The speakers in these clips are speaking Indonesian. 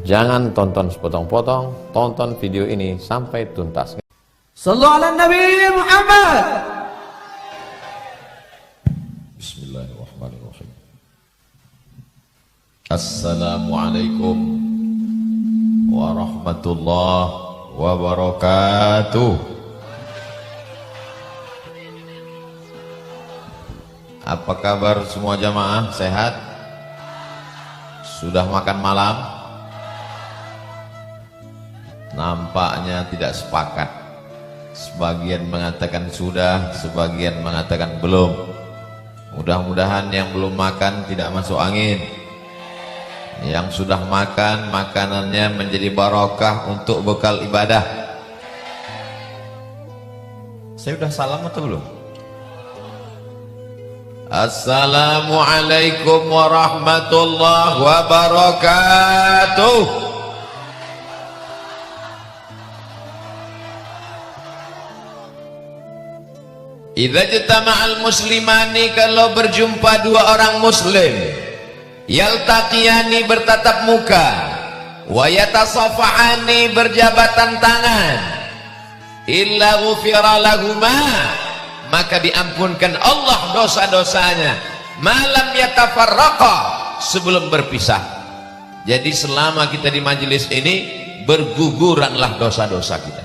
Jangan tonton sepotong-potong, tonton video ini sampai tuntas. Sallu ala Nabi Muhammad. Bismillahirrahmanirrahim. Assalamualaikum warahmatullahi wabarakatuh. Apa kabar semua jamaah? Sehat? Sudah makan malam? Nampaknya tidak sepakat. Sebagian mengatakan sudah, sebagian mengatakan belum. Mudah-mudahan yang belum makan tidak masuk angin. Yang sudah makan, makanannya menjadi barokah untuk bekal ibadah. Saya sudah salam atau belum? Assalamualaikum warahmatullahi wabarakatuh. Idza jatama'al muslimani, kalau berjumpa dua orang muslim, yaltaqiyani, bertatap muka, wa yatasafahani, berjabatan tangan, illa ghufira lahuma, maka diampunkan Allah dosa-dosanya, malam yatafarraqa, sebelum berpisah. Jadi selama kita di majelis ini, berguguranlah dosa-dosa kita.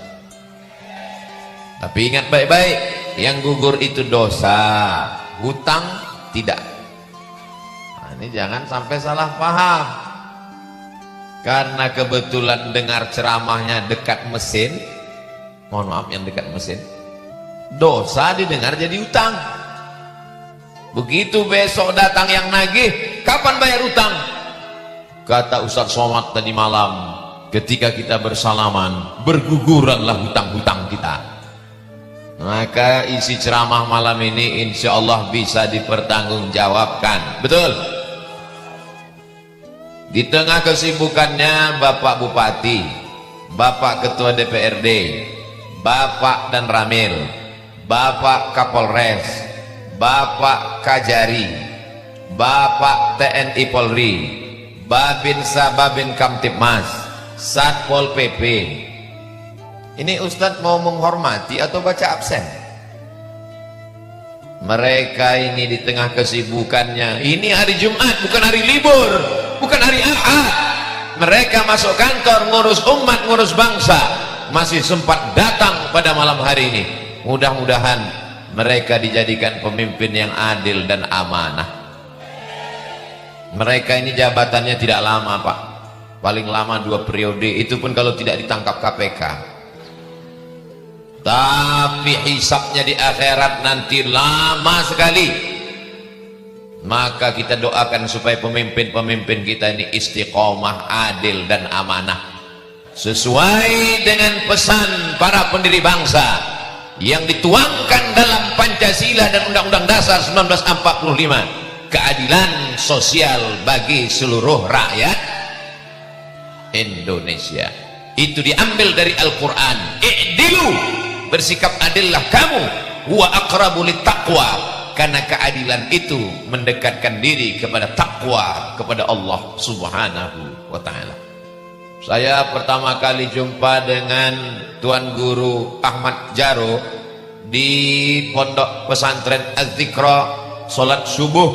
Tapi ingat baik-baik, yang gugur itu dosa, hutang tidak. Nah, ini jangan sampai salah paham. Karena kebetulan dengar ceramahnya dekat mesin, mohon maaf yang dekat mesin, dosa didengar jadi hutang. Begitu besok datang yang nagih, kapan bayar hutang? Kata Ustaz Somad tadi malam, ketika kita bersalaman, berguguranlah hutang-hutang kita. Maka isi ceramah malam ini insya Allah bisa dipertanggungjawabkan. Betul? Di tengah kesibukannya Bapak Bupati, Bapak Ketua DPRD, Bapak dan Ramil, Bapak Kapolres, Bapak Kajari, Bapak TNI Polri, Babinsa Babin Kamtipmas, Satpol PP. Ini Ustadz mau menghormati atau baca absen? Mereka ini di tengah kesibukannya, ini hari Jumat, bukan hari libur, bukan hari Ahad. Mereka masuk kantor, ngurus umat, ngurus bangsa, masih sempat datang pada malam hari ini. Mudah-mudahan mereka dijadikan pemimpin yang adil dan amanah. Mereka ini jabatannya tidak lama, Pak. Paling lama 2 periode, itu pun kalau tidak ditangkap KPK. Tapi hisabnya di akhirat nanti lama sekali. Maka kita doakan supaya pemimpin-pemimpin kita ini istiqomah, adil dan amanah, sesuai dengan pesan para pendiri bangsa yang dituangkan dalam Pancasila dan Undang-Undang Dasar 1945, keadilan sosial bagi seluruh rakyat Indonesia. Itu diambil dari Al-Quran. I'dilu, bersikap adillah kamu, huwa aqrabu littaqwa, karena keadilan itu mendekatkan diri kepada takwa kepada Allah Subhanahu wa ta'ala. Saya pertama kali jumpa dengan Tuan Guru Ahmad Jaro di Pondok Pesantren Az-Zikra, sholat subuh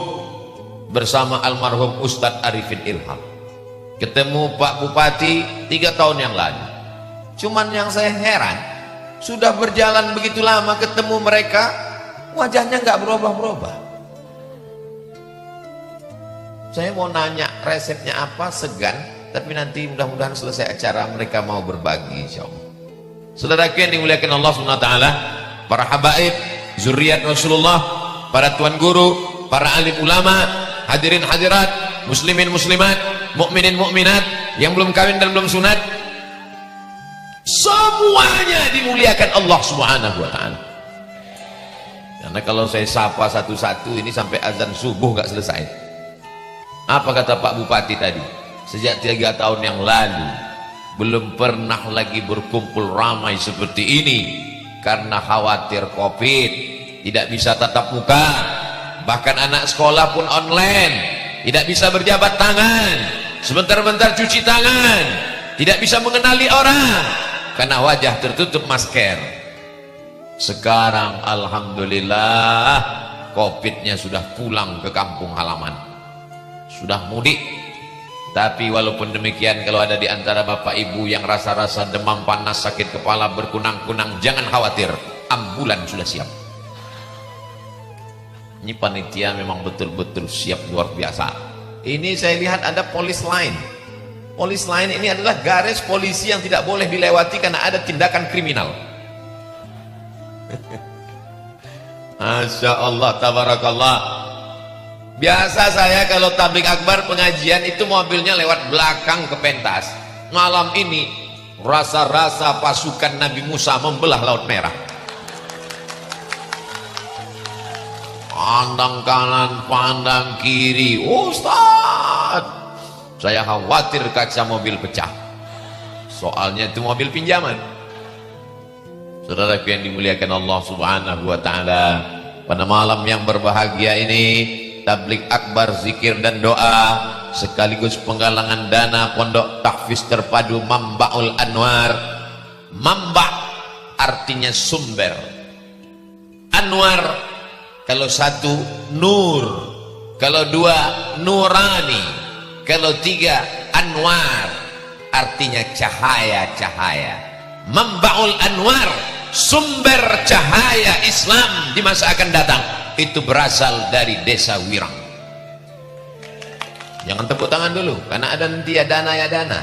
bersama almarhum Ustadz Arifin Ilham. Ketemu Pak Bupati 3 tahun yang lalu. Cuman yang saya heran, sudah berjalan begitu lama ketemu mereka, wajahnya nggak berubah-berubah. Saya mau nanya resepnya apa, segan, tapi nanti mudah-mudahan selesai acara mereka mau berbagi insyaallah. Saudaraku yang dimuliakan Allah SWT, para habaib, zuriat Rasulullah, para tuan guru, para alim ulama, hadirin hadirat, muslimin muslimat, mukminin mukminat, yang belum kawin dan belum sunat, semuanya dimuliakan Allah Subhanahu wa ta'ala. Karena kalau saya sapa satu-satu ini sampai azan subuh nggak selesai. Apa kata Pak Bupati tadi? Sejak 3 tahun yang lalu belum pernah lagi berkumpul ramai seperti ini, karena khawatir Covid, tidak bisa tatap muka, bahkan anak sekolah pun online, tidak bisa berjabat tangan. sebentar-bentar cuci tangan, tidak bisa mengenali orang karena wajah tertutup masker. Sekarang alhamdulillah COVID-nya sudah pulang ke kampung halaman, sudah mudik. Tapi walaupun demikian, kalau ada di antara bapak ibu yang rasa-rasa demam panas, sakit kepala, berkunang-kunang, jangan khawatir, ambulan sudah siap. Ini panitia memang betul-betul siap, luar biasa. Ini saya lihat ada polis line. Polis line ini adalah garis polisi yang tidak boleh dilewati karena ada tindakan kriminal. Masya Allah, tabarakallah. Biasa saya kalau tablik akbar pengajian itu mobilnya lewat belakang ke pentas. Malam ini rasa-rasa pasukan Nabi Musa membelah Laut Merah. Pandang kanan, pandang kiri. Ustaz, saya khawatir kaca mobil pecah. Soalnya itu mobil pinjaman. Saudara yang dimuliakan Allah Subhanahu wa taala, pada malam yang berbahagia ini tablik akbar, zikir dan doa sekaligus penggalangan dana Pondok Tahfiz Terpadu Mambaul Anwar. Mamba artinya sumber, Anwar kalau satu nur, kalau dua nurani, kalau tiga anwar artinya cahaya-cahaya. Mambaul Anwar, sumber cahaya Islam di masa akan datang, itu berasal dari desa Wirang. Jangan tepuk tangan dulu karena ada nanti ya dana ya dana.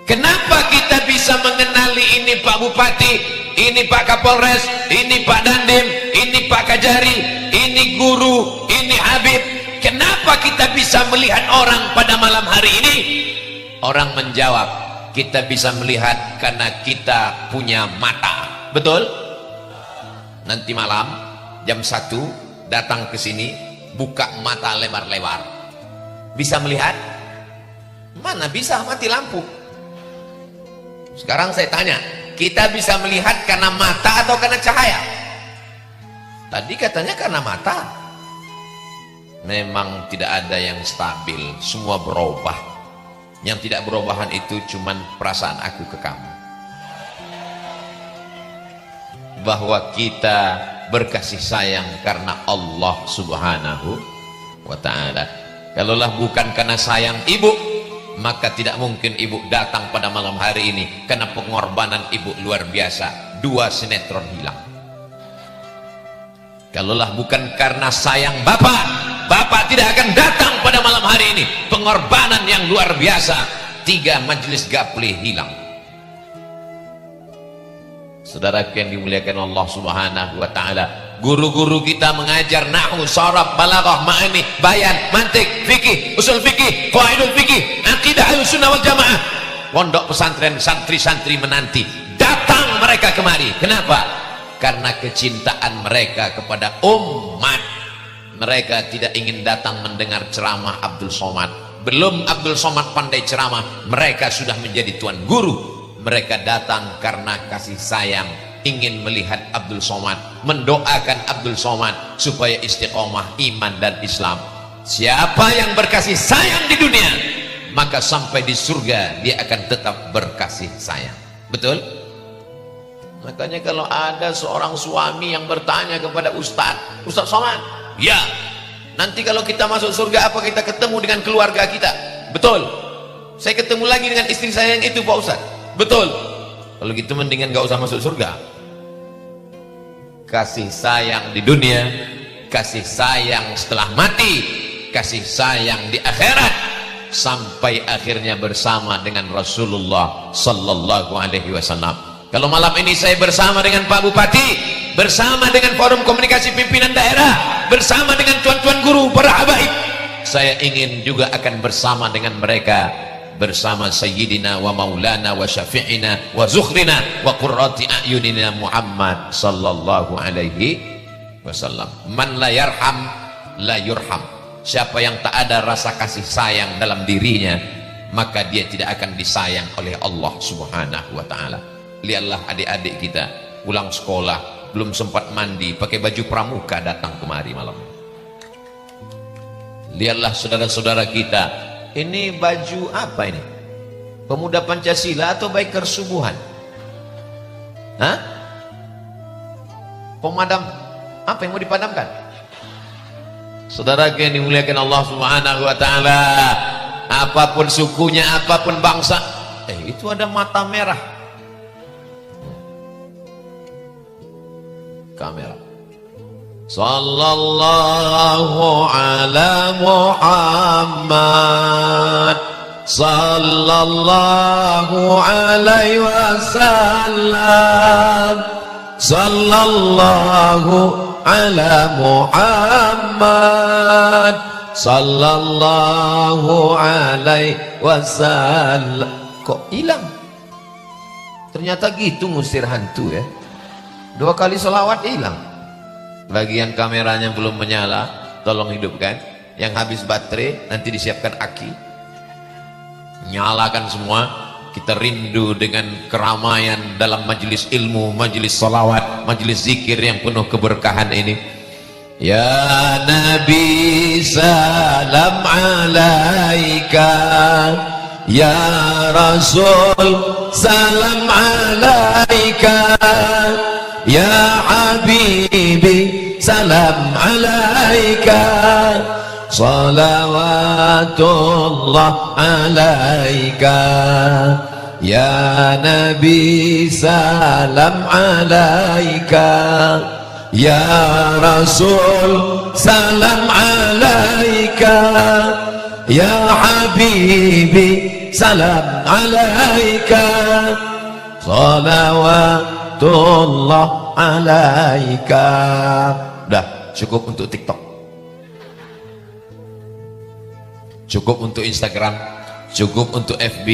Kenapa kita bisa mengenali ini Pak Bupati, ini Pak Kapolres, ini Pak Dandim, ini Pak Kajari, ini guru, ini Habib? Kenapa kita bisa melihat orang pada malam hari ini? Orang menjawab, kita bisa melihat karena kita punya mata. Betul? Nanti malam jam 1 datang ke sini, buka mata lebar-lebar. Bisa melihat? Mana bisa, mati lampu. Sekarang saya tanya, kita bisa melihat karena mata atau karena cahaya? Tadi katanya karena mata. Memang tidak ada yang stabil, semua berubah. Yang tidak berubahan itu cuman perasaan aku ke kamu, bahwa kita berkasih sayang karena Allah Subhanahu wa ta'ala. Kalaulah bukan karena sayang ibu, maka tidak mungkin ibu datang pada malam hari ini, karena pengorbanan ibu luar biasa. 2 sinetron hilang. Kalaulah bukan karena sayang bapak, bapak tidak akan datang pada malam hari ini. Pengorbanan yang luar biasa. 3 majelis gapli hilang. Saudara yang dimuliakan Allah Subhanahu wa ta'ala, guru-guru kita mengajar nahwu, sharaf, balaghah, ma'ani, bayan, mantik, fikih, usul fikih, qawaidul fikih, akidah Ahlussunnah wal Jamaah. Pondok pesantren, santri-santri menanti datang mereka kemari. Kenapa? Karena kecintaan mereka kepada umat. Mereka tidak ingin datang mendengar ceramah Abdul Somad. Belum Abdul Somad pandai ceramah, mereka sudah menjadi tuan guru. Mereka datang karena kasih sayang, ingin melihat Abdul Somad, mendoakan Abdul Somad supaya istiqomah iman dan Islam. Siapa yang berkasih sayang di dunia, maka sampai di surga dia akan tetap berkasih sayang. Betul? Makanya kalau ada seorang suami yang bertanya kepada Ustaz Somad, ya, nanti kalau kita masuk surga apa kita ketemu dengan keluarga kita? Betul. Saya ketemu lagi dengan istri saya yang itu Pak Ustaz. Betul. Kalau gitu mendingan gak usah masuk surga. Kasih sayang di dunia, kasih sayang setelah mati, kasih sayang di akhirat, sampai akhirnya bersama dengan Rasulullah Sallallahu Alaihi Wasallam. Kalau malam ini saya bersama dengan Pak Bupati, bersama dengan forum komunikasi pimpinan daerah, bersama dengan tuan-tuan guru, para habaib, saya ingin juga akan bersama dengan mereka, bersama Sayyidina wa Maulana wa Syafi'ina wa Zukhrina wa Qurrati A'yunina Muhammad Sallallahu Alaihi Wasallam. Man la yarham la yurham. Siapa yang tak ada rasa kasih sayang dalam dirinya, maka dia tidak akan disayang oleh Allah Subhanahu wa ta'ala. Lihatlah adik-adik kita pulang sekolah, belum sempat mandi, pakai baju pramuka datang kemari malam. Lihatlah saudara-saudara kita, ini baju apa ini? Pemuda Pancasila atau biker subuhan? Hah? Pemadam apa yang mau dipadamkan? Saudara yang dimuliakan Allah Subhanahu wa taala, apapun sukunya, apapun bangsa, itu ada mata merah. Kamera. Sallallahu ala Muhammad, sallallahu alaihi wasallam, sallallahu ala Muhammad, sallallahu alaihi wasallam. Kok hilang? Ternyata gitu ngusir hantu ya. 2 kali sholawat hilang. Bagi yang kameranya belum menyala, tolong hidupkan. Yang habis baterai, nanti disiapkan aki, nyalakan semua. Kita rindu dengan keramaian dalam majelis ilmu, majelis sholawat, majelis zikir yang penuh keberkahan ini. Ya Nabi salam alaika, ya Rasul salam alaika, ya Habibi salam alaika, salawatullah alaika, ya Nabi salam alaika, ya Rasul salam alaika, ya Habibi salam alaika, salawatullah alaika. Udah cukup untuk TikTok, cukup untuk Instagram, cukup untuk FB,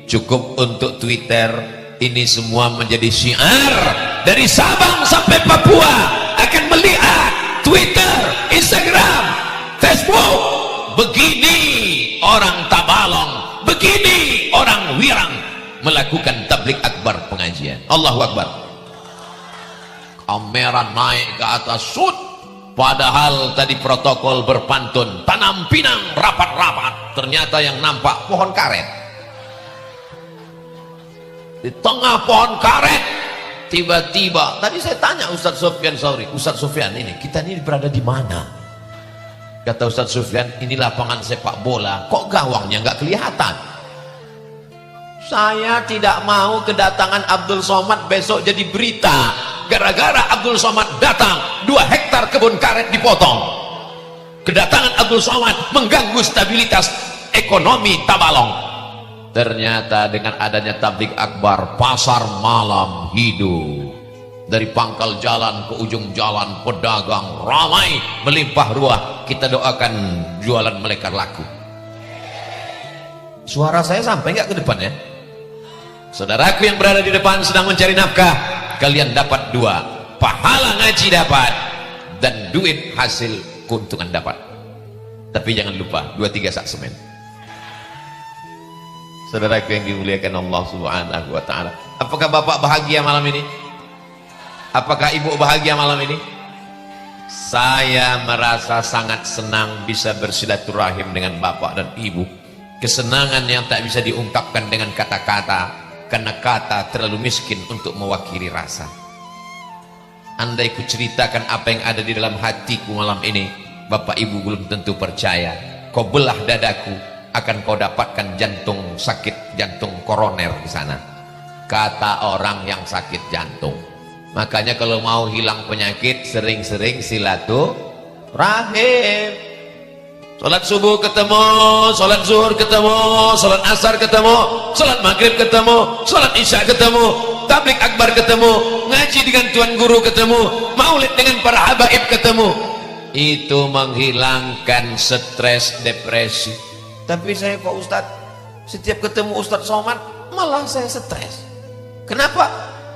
cukup untuk Twitter. Ini semua menjadi syiar dari Sabang sampai Papua akan melihat Twitter, Instagram, Facebook. Begini orang Tabalong, begini orang Wirang melakukan tablik akbar pengajian. Allahu Akbar. Kamera naik ke atas, sud. Padahal tadi protokol berpantun, tanam pinang rapat-rapat. Ternyata yang nampak pohon karet. Di tengah pohon karet, tiba-tiba tadi saya tanya Ustadz Sufyan Sauri, Ustadz Sufyan, ini kita ini berada di mana? Kata Ustadz Sufyan, ini lapangan sepak bola, kok gawangnya nggak kelihatan? Saya tidak mau kedatangan Abdul Somad besok jadi berita. Gara-gara Abdul Somad datang, 2 hektar kebun karet dipotong. Kedatangan Abdul Somad mengganggu stabilitas ekonomi Tabalong. Ternyata dengan adanya tablik akbar, pasar malam hidup. Dari pangkal jalan ke ujung jalan, pedagang ramai, melimpah ruah. Kita doakan jualan melekar laku. Suara saya sampai nggak ke depan ya? Saudaraku yang berada di depan sedang mencari nafkah, kalian dapat 2, pahala ngaji dapat, dan duit hasil keuntungan dapat. Tapi jangan lupa 2-3 sak semen. Saudaraku yang dimuliakan Allah Subhanahu wa taala, apakah Bapak bahagia malam ini? Apakah Ibu bahagia malam ini? Saya merasa sangat senang bisa bersilaturahim dengan Bapak dan Ibu. Kesenangan yang tak bisa diungkapkan dengan kata-kata, karena kata terlalu miskin untuk mewakili rasa. Andai ku ceritakan apa yang ada di dalam hatiku malam ini, Bapak Ibu belum tentu percaya. Kau belah dadaku, akan kau dapatkan jantung sakit, jantung koroner di sana. Kata orang yang sakit jantung. Makanya kalau mau hilang penyakit, sering-sering silaturahim. Salat subuh ketemu, salat zuhur ketemu, salat asar ketemu, salat maghrib ketemu, salat isya ketemu, tablik akbar ketemu, ngaji dengan tuan guru ketemu, maulid dengan para habaib ketemu. Itu menghilangkan stres, depresi. Tapi saya kok Ustadz, setiap ketemu Ustadz Somad malah saya stres. Kenapa?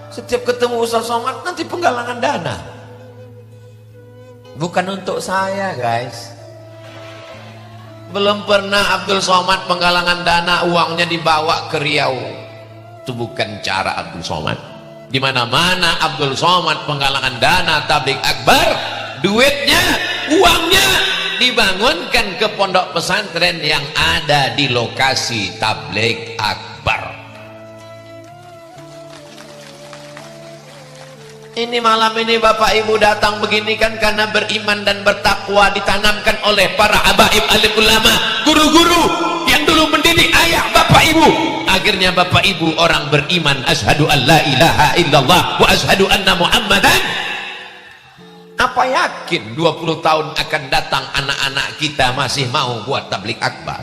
Setiap ketemu Ustadz Somad nanti penggalangan dana. Bukan untuk saya guys. Belum pernah Abdul Somad penggalangan dana uangnya dibawa ke Riau. Itu bukan cara Abdul Somad. Di mana-mana Abdul Somad penggalangan dana tablik akbar, duitnya, uangnya dibangunkan ke pondok pesantren yang ada di lokasi tabligh akbar. Ini malam ini Bapak Ibu datang begini kan karena beriman dan bertakwa ditanamkan oleh para habaib alim ulama, guru-guru yang dulu mendidik ayah Bapak Ibu. Akhirnya Bapak Ibu orang beriman, asyhadu an la ilaha illallah wa asyhadu anna muhammadan. Apa yakin 20 tahun akan datang anak-anak kita masih mau buat tabligh akbar?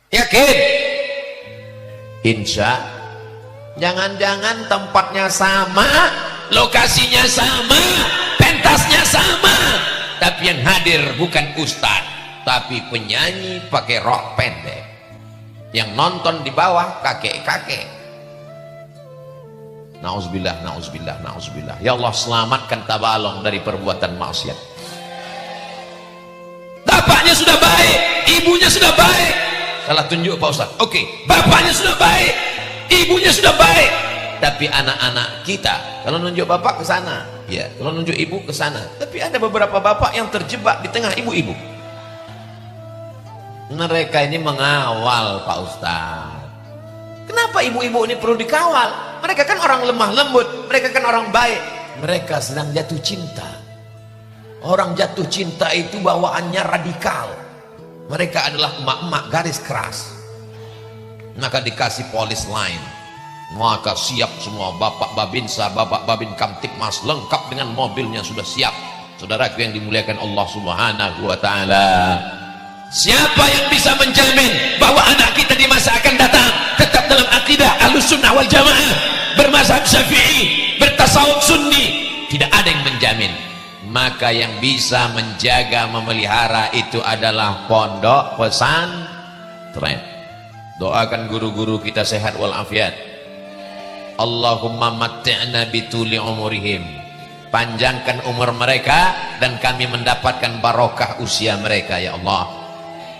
Yakin? Insya. Jangan-jangan tempatnya sama, lokasinya sama, pentasnya sama, tapi yang hadir bukan ustaz, tapi penyanyi pakai rok pendek, yang nonton di bawah kakek-kakek. Nauzubillah, nauzubillah, nauzubillah. Ya Allah, selamatkan Tabalong dari perbuatan maksiat. Bapaknya sudah baik, ibunya sudah baik. Salah tunjuk Pak Ustaz. Oke, bapaknya sudah baik, ibunya sudah baik, tapi anak-anak kita kalau nunjuk bapak ke sana, ya, kalau nunjuk ibu ke sana. Tapi ada beberapa bapak yang terjebak di tengah ibu-ibu. Mereka ini mengawal Pak Ustaz. Kenapa ibu-ibu ini perlu dikawal? Mereka kan orang lemah lembut, mereka kan orang baik. Mereka sedang jatuh cinta. Orang jatuh cinta itu bawaannya radikal. Mereka adalah emak-emak garis keras. Maka dikasih polis lain, maka siap semua bapak babinsa, bapak babin kamtipmas lengkap dengan mobilnya sudah siap. Saudaraku yang dimuliakan Allah Subhanahu wa taala, siapa yang bisa menjamin bahwa anak kita di masa akan datang tetap dalam akidah Ahlussunnah wal Jamaah, bermazhab Syafi'i, bertasawuf Sunni? Tidak ada yang menjamin. Maka yang bisa menjaga, memelihara itu adalah pondok pesantren. Doakan guru-guru kita sehat walafiat. Allahumma matti'na bituli umurihim, panjangkan umur mereka dan kami mendapatkan barokah usia mereka ya Allah.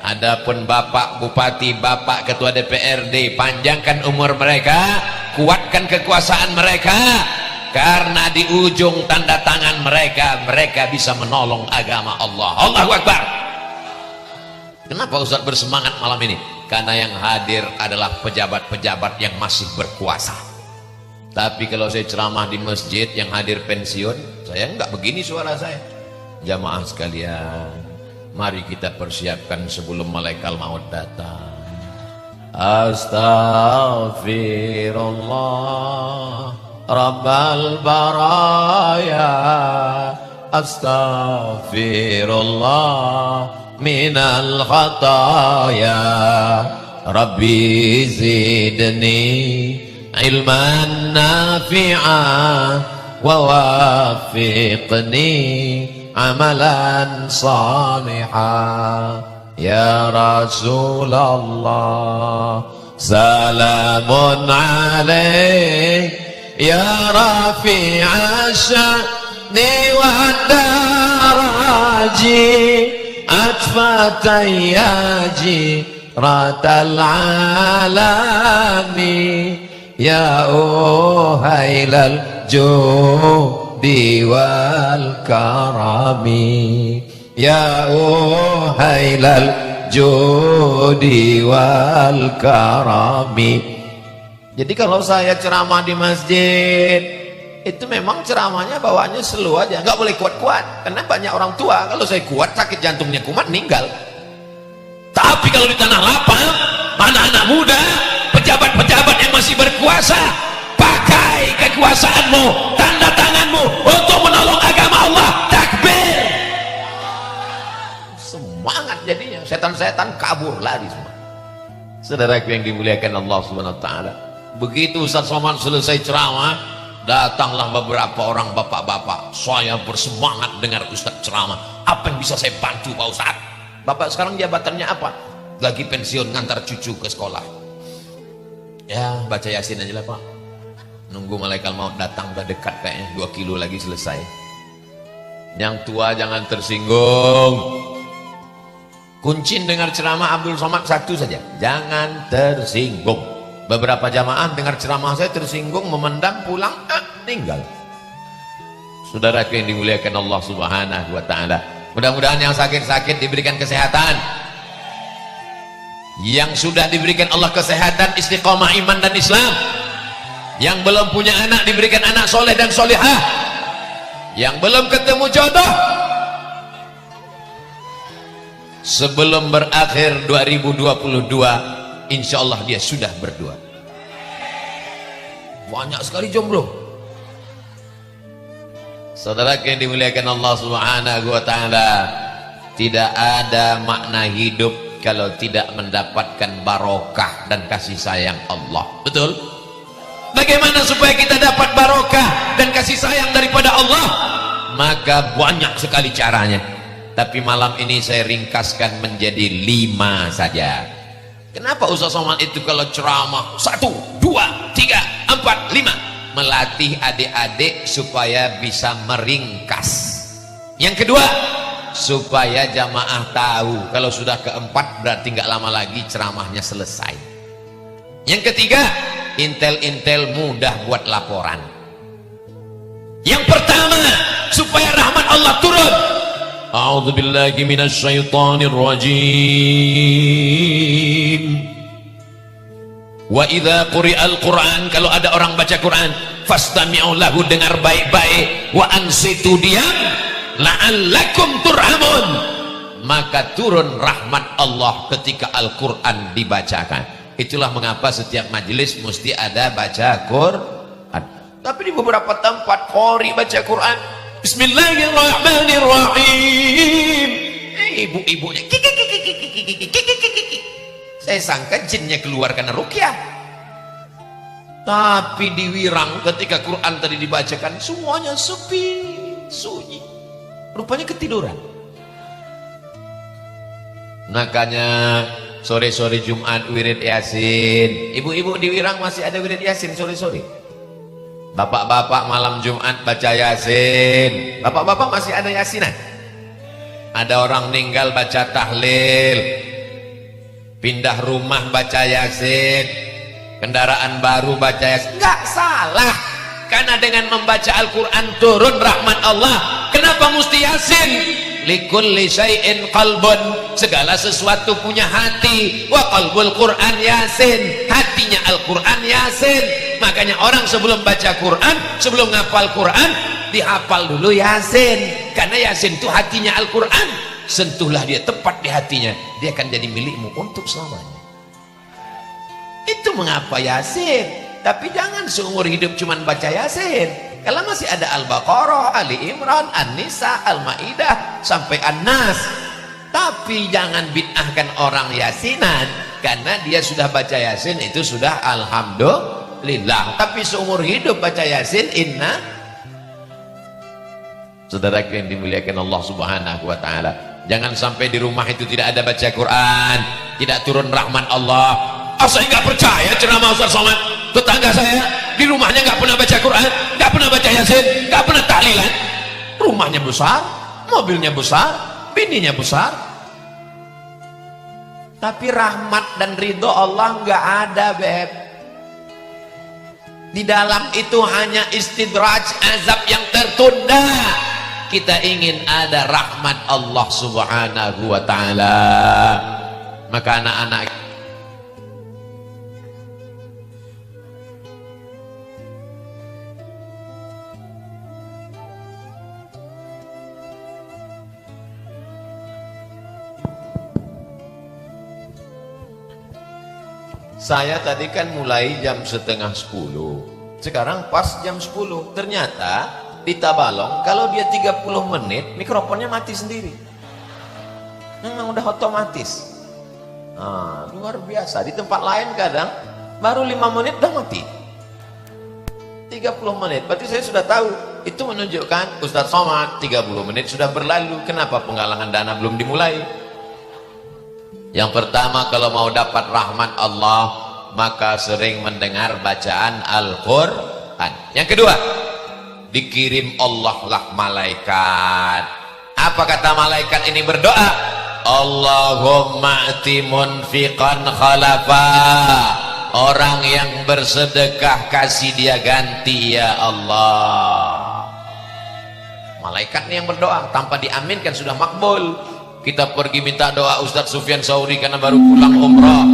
Adapun Bapak Bupati, Bapak Ketua DPRD, panjangkan umur mereka, kuatkan kekuasaan mereka, karena di ujung tanda tangan mereka, mereka bisa menolong agama Allah. Allahu Akbar. Kenapa Ustaz bersemangat malam ini? Karena yang hadir adalah pejabat-pejabat yang masih berkuasa. Tapi kalau saya ceramah di masjid yang hadir pensiun, saya enggak begini suara saya. Jamaah sekalian, mari kita persiapkan sebelum malaikat maut datang. Astaghfirullah Rabbal baraya, astaghfirullah minal khataya, Rabbi zidni ilman nafi'an wa wafiqni amalan salihan. Ya Rasulullah salamun alaik ya rafi'a sya'ni wa daraji atfatayyaji ratal alami ya uhailal judi wal karami ya uhailal judi wal karami. Jadi kalau saya ceramah di masjid itu memang ceramahnya bawaannya slow aja, nggak boleh kuat-kuat karena banyak orang tua. Kalau saya kuat sakit jantungnya kumat meninggal. Tapi kalau di tanah lapang, anak-anak muda, pejabat-pejabat yang masih berkuasa, pakai kekuasaanmu, tanda tanganmu untuk menolong agama Allah. Takbir. Semangat jadinya, setan-setan kabur lari semua. Saudaraku yang dimuliakan Allah Subhanahu wa taala. Begitu Ustaz Somad selesai ceramah, datanglah beberapa orang bapak-bapak. Saya bersemangat dengar Ustaz ceramah. Apa yang bisa saya bantu Pak Ustaz? Bapak sekarang jabatannya apa? Lagi pensiun, ngantar cucu ke sekolah. Ya baca Yasin aja lah Pak. Nunggu malaikat maut datang, udah dekat kayaknya, 2 kilo lagi selesai. Yang tua jangan tersinggung. Kunci dengar ceramah Abdul Somad satu saja, jangan tersinggung. Beberapa jamaah dengar ceramah saya tersinggung, memendam, pulang, tinggal. Saudaraku yang dimuliakan Allah Subhanahu wa taala, Mudah-mudahan yang sakit-sakit diberikan kesehatan. Yang sudah diberikan Allah kesehatan, istiqomah iman dan Islam. Yang belum punya anak diberikan anak soleh dan solehah. Yang belum ketemu jodoh, sebelum berakhir 2022 insya Allah dia sudah berdua. Banyak sekali jomblo. Saudara yang dimuliakan Allah Subhanahu wa ta'ala, tidak ada makna hidup kalau tidak mendapatkan barokah dan kasih sayang Allah. Betul? Bagaimana supaya kita dapat barokah dan kasih sayang daripada Allah? Maka banyak sekali caranya, tapi malam ini saya ringkaskan menjadi 5 saja. Kenapa Ustaz Somad itu kalau ceramah 1, 2, 3, 4, 5, melatih adik-adik supaya bisa meringkas. Yang kedua, supaya jamaah tahu kalau sudah keempat berarti nggak lama lagi ceramahnya selesai. Yang ketiga, intel-intel mudah buat laporan. Yang pertama, supaya rahmat Allah turun. A'udzubillahi minasyaitonir rajim. Wa idza quri'al Qur'an, kalau ada orang baca Quran, fastami'u lahu, dengar baik-baik, wa ansitu, diam, la'allakum turhamun, maka turun rahmat Allah ketika Al-Qur'an dibacakan. Itulah mengapa setiap majelis mesti ada baca Quran. Tapi di beberapa tempat qori baca Quran, bismillahirrahmanirrahim, ibu-ibunya saya sangka jinnya keluar karena ruqyah. Tapi di Wirang ketika Quran tadi dibacakan semuanya sepi, sunyi, rupanya ketiduran. Makanya sore-sore Jumat wirid Yasin. Ibu-ibu di Wirang masih ada wirid Yasin sore-sore. Bapak-bapak malam Jumat baca Yasin. Bapak-bapak masih ada Yasinan. Ada orang meninggal baca tahlil, pindah rumah baca Yasin, kendaraan baru baca Yasin. Enggak salah, karena dengan membaca Al-Quran turun rahmat Allah. Kenapa mesti Yasin? Likulli syai'in qalbun, segala sesuatu punya hati. Wa qalbul Quran Yasin, hatinya Al-Quran Yasin. Makanya orang sebelum baca Quran, sebelum ngapal Quran, dihafal dulu Yasin, karena Yasin itu hatinya Al-Quran. Sentuhlah dia tepat di hatinya, dia akan jadi milikmu untuk selamanya. Itu mengapa Yasin. Tapi jangan seumur hidup cuman baca Yasin. Kalau masih ada Al-Baqarah, Ali Imran, An-Nisa, Al-Maidah sampai An-Nas. Tapi jangan bid'ahkan orang Yasinan, karena dia sudah baca Yasin itu sudah alhamdulillah. Tapi seumur hidup baca Yasin, inna. Saudara yang dimuliakan Allah Subhanahu wa ta'ala, jangan sampai di rumah itu tidak ada baca Quran, tidak turun rahmat Allah. Saya nggak percaya ceramah Ustaz Somad. Tetangga saya di rumahnya nggak pernah baca Quran, nggak pernah baca Yasin, nggak pernah tahlilan. Rumahnya besar, mobilnya besar, bininya besar, tapi rahmat dan ridho Allah nggak ada, beb. Di dalam itu hanya istidraj, azab yang tertunda. Kita ingin ada rahmat Allah Subhanahu wa ta'ala. Maka anak-anak, saya tadi kan mulai jam 9:30. Sekarang pas jam 10. Ternyata di Tabalong kalau dia 30 menit mikrofonnya mati sendiri. Memang udah otomatis. Nah, luar biasa. Di tempat lain kadang baru 5 menit udah mati. 30 menit. Berarti saya sudah tahu. Itu menunjukkan Ustaz Somad 30 menit sudah berlalu. Kenapa penggalangan dana belum dimulai? Yang pertama, kalau mau dapat rahmat Allah, maka sering mendengar bacaan Al-Quran. Yang kedua, dikirim Allah lah malaikat. Apa kata malaikat ini berdoa? Allahumma ati munfiqan khalafa. Orang yang bersedekah kasih dia ganti ya Allah. Malaikat nih yang berdoa, tanpa diaminkan sudah makbul. Kita pergi minta doa Ustadz Sufyan Sauri karena baru pulang umrah.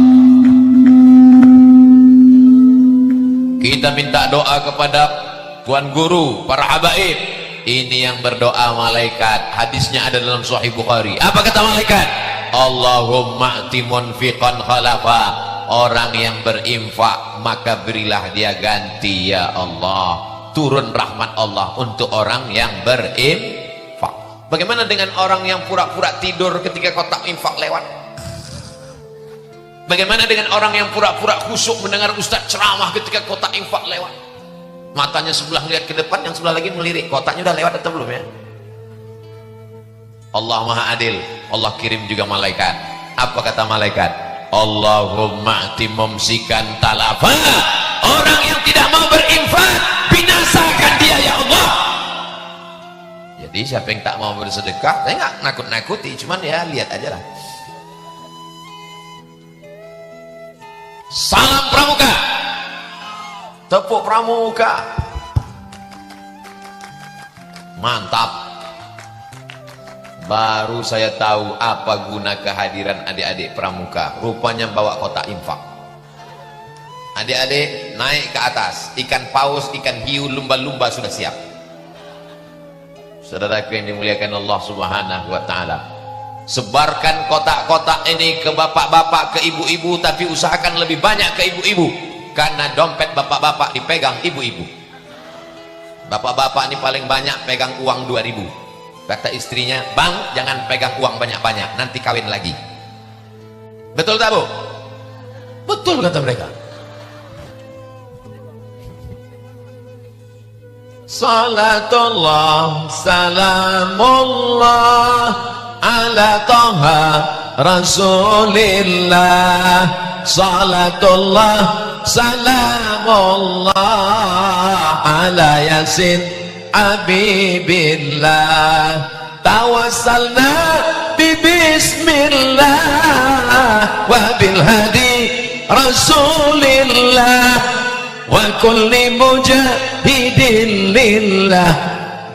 Kita minta doa kepada Tuan Guru, para habaib. Ini yang berdoa malaikat. Hadisnya ada dalam Sahih Bukhari. Apa kata malaikat? Allahumma ati munfiqan khalafa. Orang yang berinfak maka berilah dia ganti ya Allah. Turun rahmat Allah untuk orang yang berinfak. Bagaimana dengan orang yang pura-pura tidur ketika kotak infak lewat? Bagaimana dengan orang yang pura-pura khusyuk mendengar ustaz ceramah ketika kotak infak lewat? Matanya sebelah lihat ke depan, yang sebelah lagi melirik. Kotaknya udah lewat atau belum ya? Allah Maha Adil. Allah kirim juga malaikat. Apa kata malaikat? Allahumma ati mumsikan talafa. Orang yang tidak mau berinfak, binasakan dia ya Allah. Jadi siapa yang tak mau bersedekah, saya nggak nakut-nakuti, cuman ya lihat aja lah. Salam pramuka, tepuk pramuka, mantap. Baru saya tahu apa guna kehadiran adik-adik pramuka. Rupanya bawa kotak infak. Adik-adik naik ke atas, ikan paus, ikan hiu, lumba-lumba sudah siap. Saudaraku yang dimuliakan Allah Subhanahu wa ta'ala, sebarkan kotak-kotak ini ke bapak-bapak, ke ibu-ibu, tapi usahakan lebih banyak ke ibu-ibu, karena dompet bapak-bapak dipegang ibu-ibu. Bapak-bapak ini paling banyak pegang uang 2.000. Kata istrinya, bang jangan pegang uang banyak-banyak, nanti kawin lagi. Betul tak bu? Betul kata mereka. Salatullah salamullah ala taha rasulillah. Salatullah salamullah ala yasin habibillah. Tawassalna bi bismillah wa bil hadi rasulillah wa kulli mujahidin lillah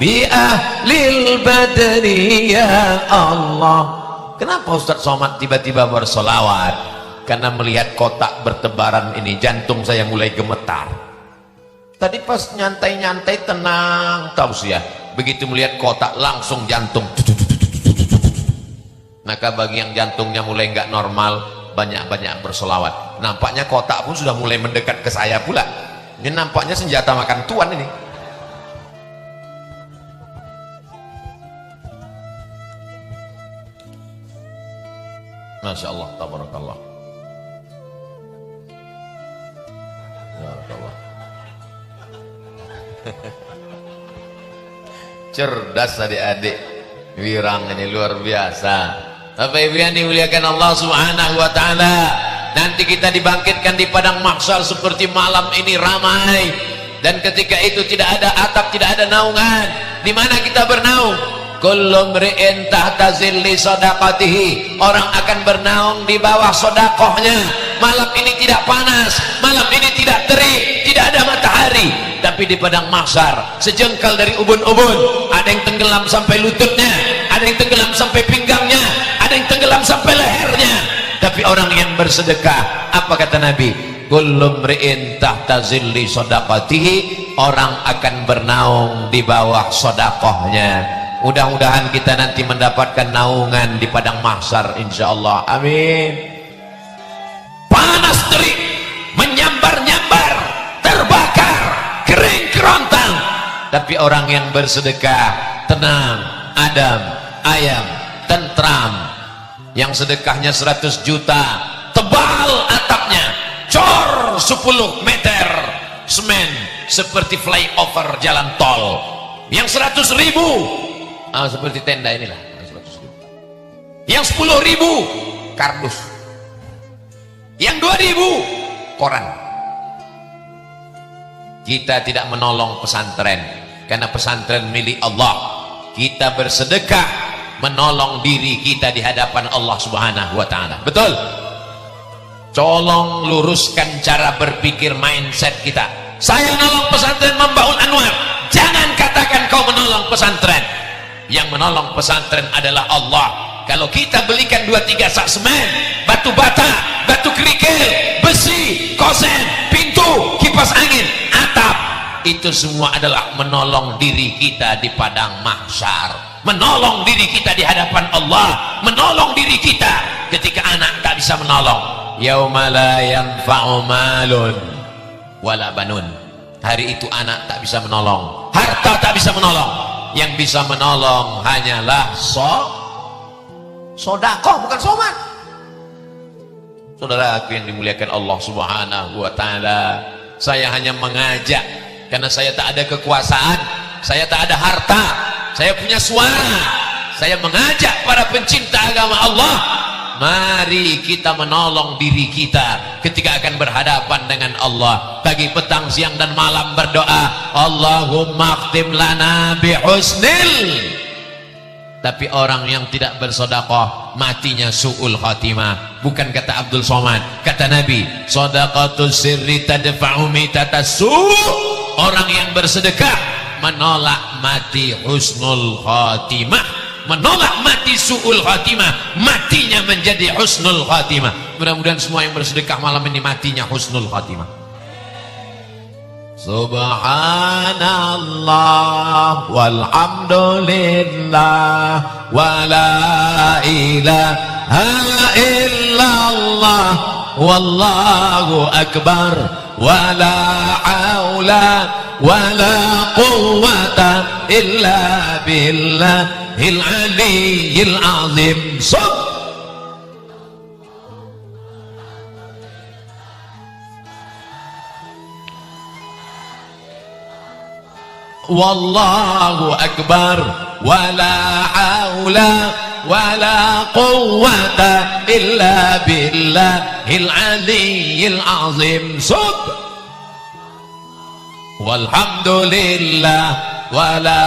bi ahlil badri ya Allah. Kenapa Ustaz Somad tiba-tiba bersolawat? Karena melihat kotak bertebaran ini jantung saya mulai gemetar. Tadi pas nyantai-nyantai tenang tausiah, begitu melihat kotak langsung jantung. Maka bagi yang jantungnya mulai nggak normal, banyak-banyak bersolawat. Nampaknya kotak pun sudah mulai mendekat ke saya pula. Ini nampaknya senjata makan tuan ini. Masya Allah, tabarakallah. Tabarakallah. Cerdas adik-adik, wirang ini luar biasa. Bapak Ibu yang dimuliakan Allah Subhanahu wa ta'ala, nanti kita dibangkitkan di padang mahsyar seperti malam ini ramai, dan ketika itu tidak ada atap, tidak ada naungan. Di mana kita bernaung? Kullu mri'in tahta zilli shadaqatihi. Orang akan bernaung di bawah sedekahnya. Malam ini tidak panas, malam ini tidak terik, tidak ada matahari, tapi di padang mahsyar sejengkal dari ubun-ubun, ada yang tenggelam sampai lututnya, ada yang tenggelam sampai pinggangnya, ada yang tenggelam sampai lehernya. Tapi orang yang bersedekah, apa kata Nabi? Kullu mri'in tahta zilli shadaqatihi. Orang akan bernaung di bawah sedekahnya. Mudah-mudahan kita nanti mendapatkan naungan di padang mahsyar insyaallah. Amin. Panas terik, menyambar-nyambar, terbakar, kering kerontang, tapi orang yang bersedekah tenang, adem, ayem, tentram. Yang sedekahnya 100 juta, tebal atapnya, cor 10 meter semen seperti flyover jalan tol. Yang 100.000 seperti tenda inilah, 100.000. Yang 10.000 kardus, yang 2.000 koran. Kita tidak menolong pesantren karena pesantren milik Allah. Kita bersedekah menolong diri kita di hadapan Allah Subhanahu wa ta'ala. Betul? Tolong luruskan cara berpikir mindset kita. Saya nolong pesantren Mambaul Anwar. Jangan katakan kau menolong pesantren. Yang menolong pesantren adalah Allah. Kalau kita belikan 2-3 sak semen, batu bata, batu kerikil, besi, kosen, pintu, kipas angin, atap, itu semua adalah menolong diri kita di padang mahsyar, menolong diri kita di hadapan Allah, menolong diri kita ketika anak tak bisa menolong. Yauma la yanfa'u malun wala banun. Hari itu anak tak bisa menolong, harta tak bisa menolong. Yang bisa menolong hanyalah sodakoh, bukan somat. Saudaraku yang dimuliakan Allah Subhanahu wa ta'ala, saya hanya mengajak karena saya tak ada kekuasaan, saya tak ada harta, saya punya suara. Saya mengajak para pencinta agama Allah, mari kita menolong diri kita ketika akan berhadapan dengan Allah. Pagi, petang, siang dan malam berdoa, Allahumma khtim lana bihusnil. Tapi orang yang tidak bersedekah matinya su'ul khatimah. Bukan kata Abdul Somad, kata Nabi, shadaqatus sirri tadfa'u mitatas su'. Orang yang bersedekah menolak mati husnul khatimah, menolak mati su'ul khatimah, matinya menjadi husnul khatimah. Mudah-mudahan semua yang bersedekah malam ini matinya husnul khatimah. Subhanallah walhamdulillah wala ilaha illallah wallahu akbar wala haula wala quwwata illa billahil aliyyil azim. Wallahu akbar wala haula wala quwwata illa billahil aliyyil azim. Walhamdulillah wala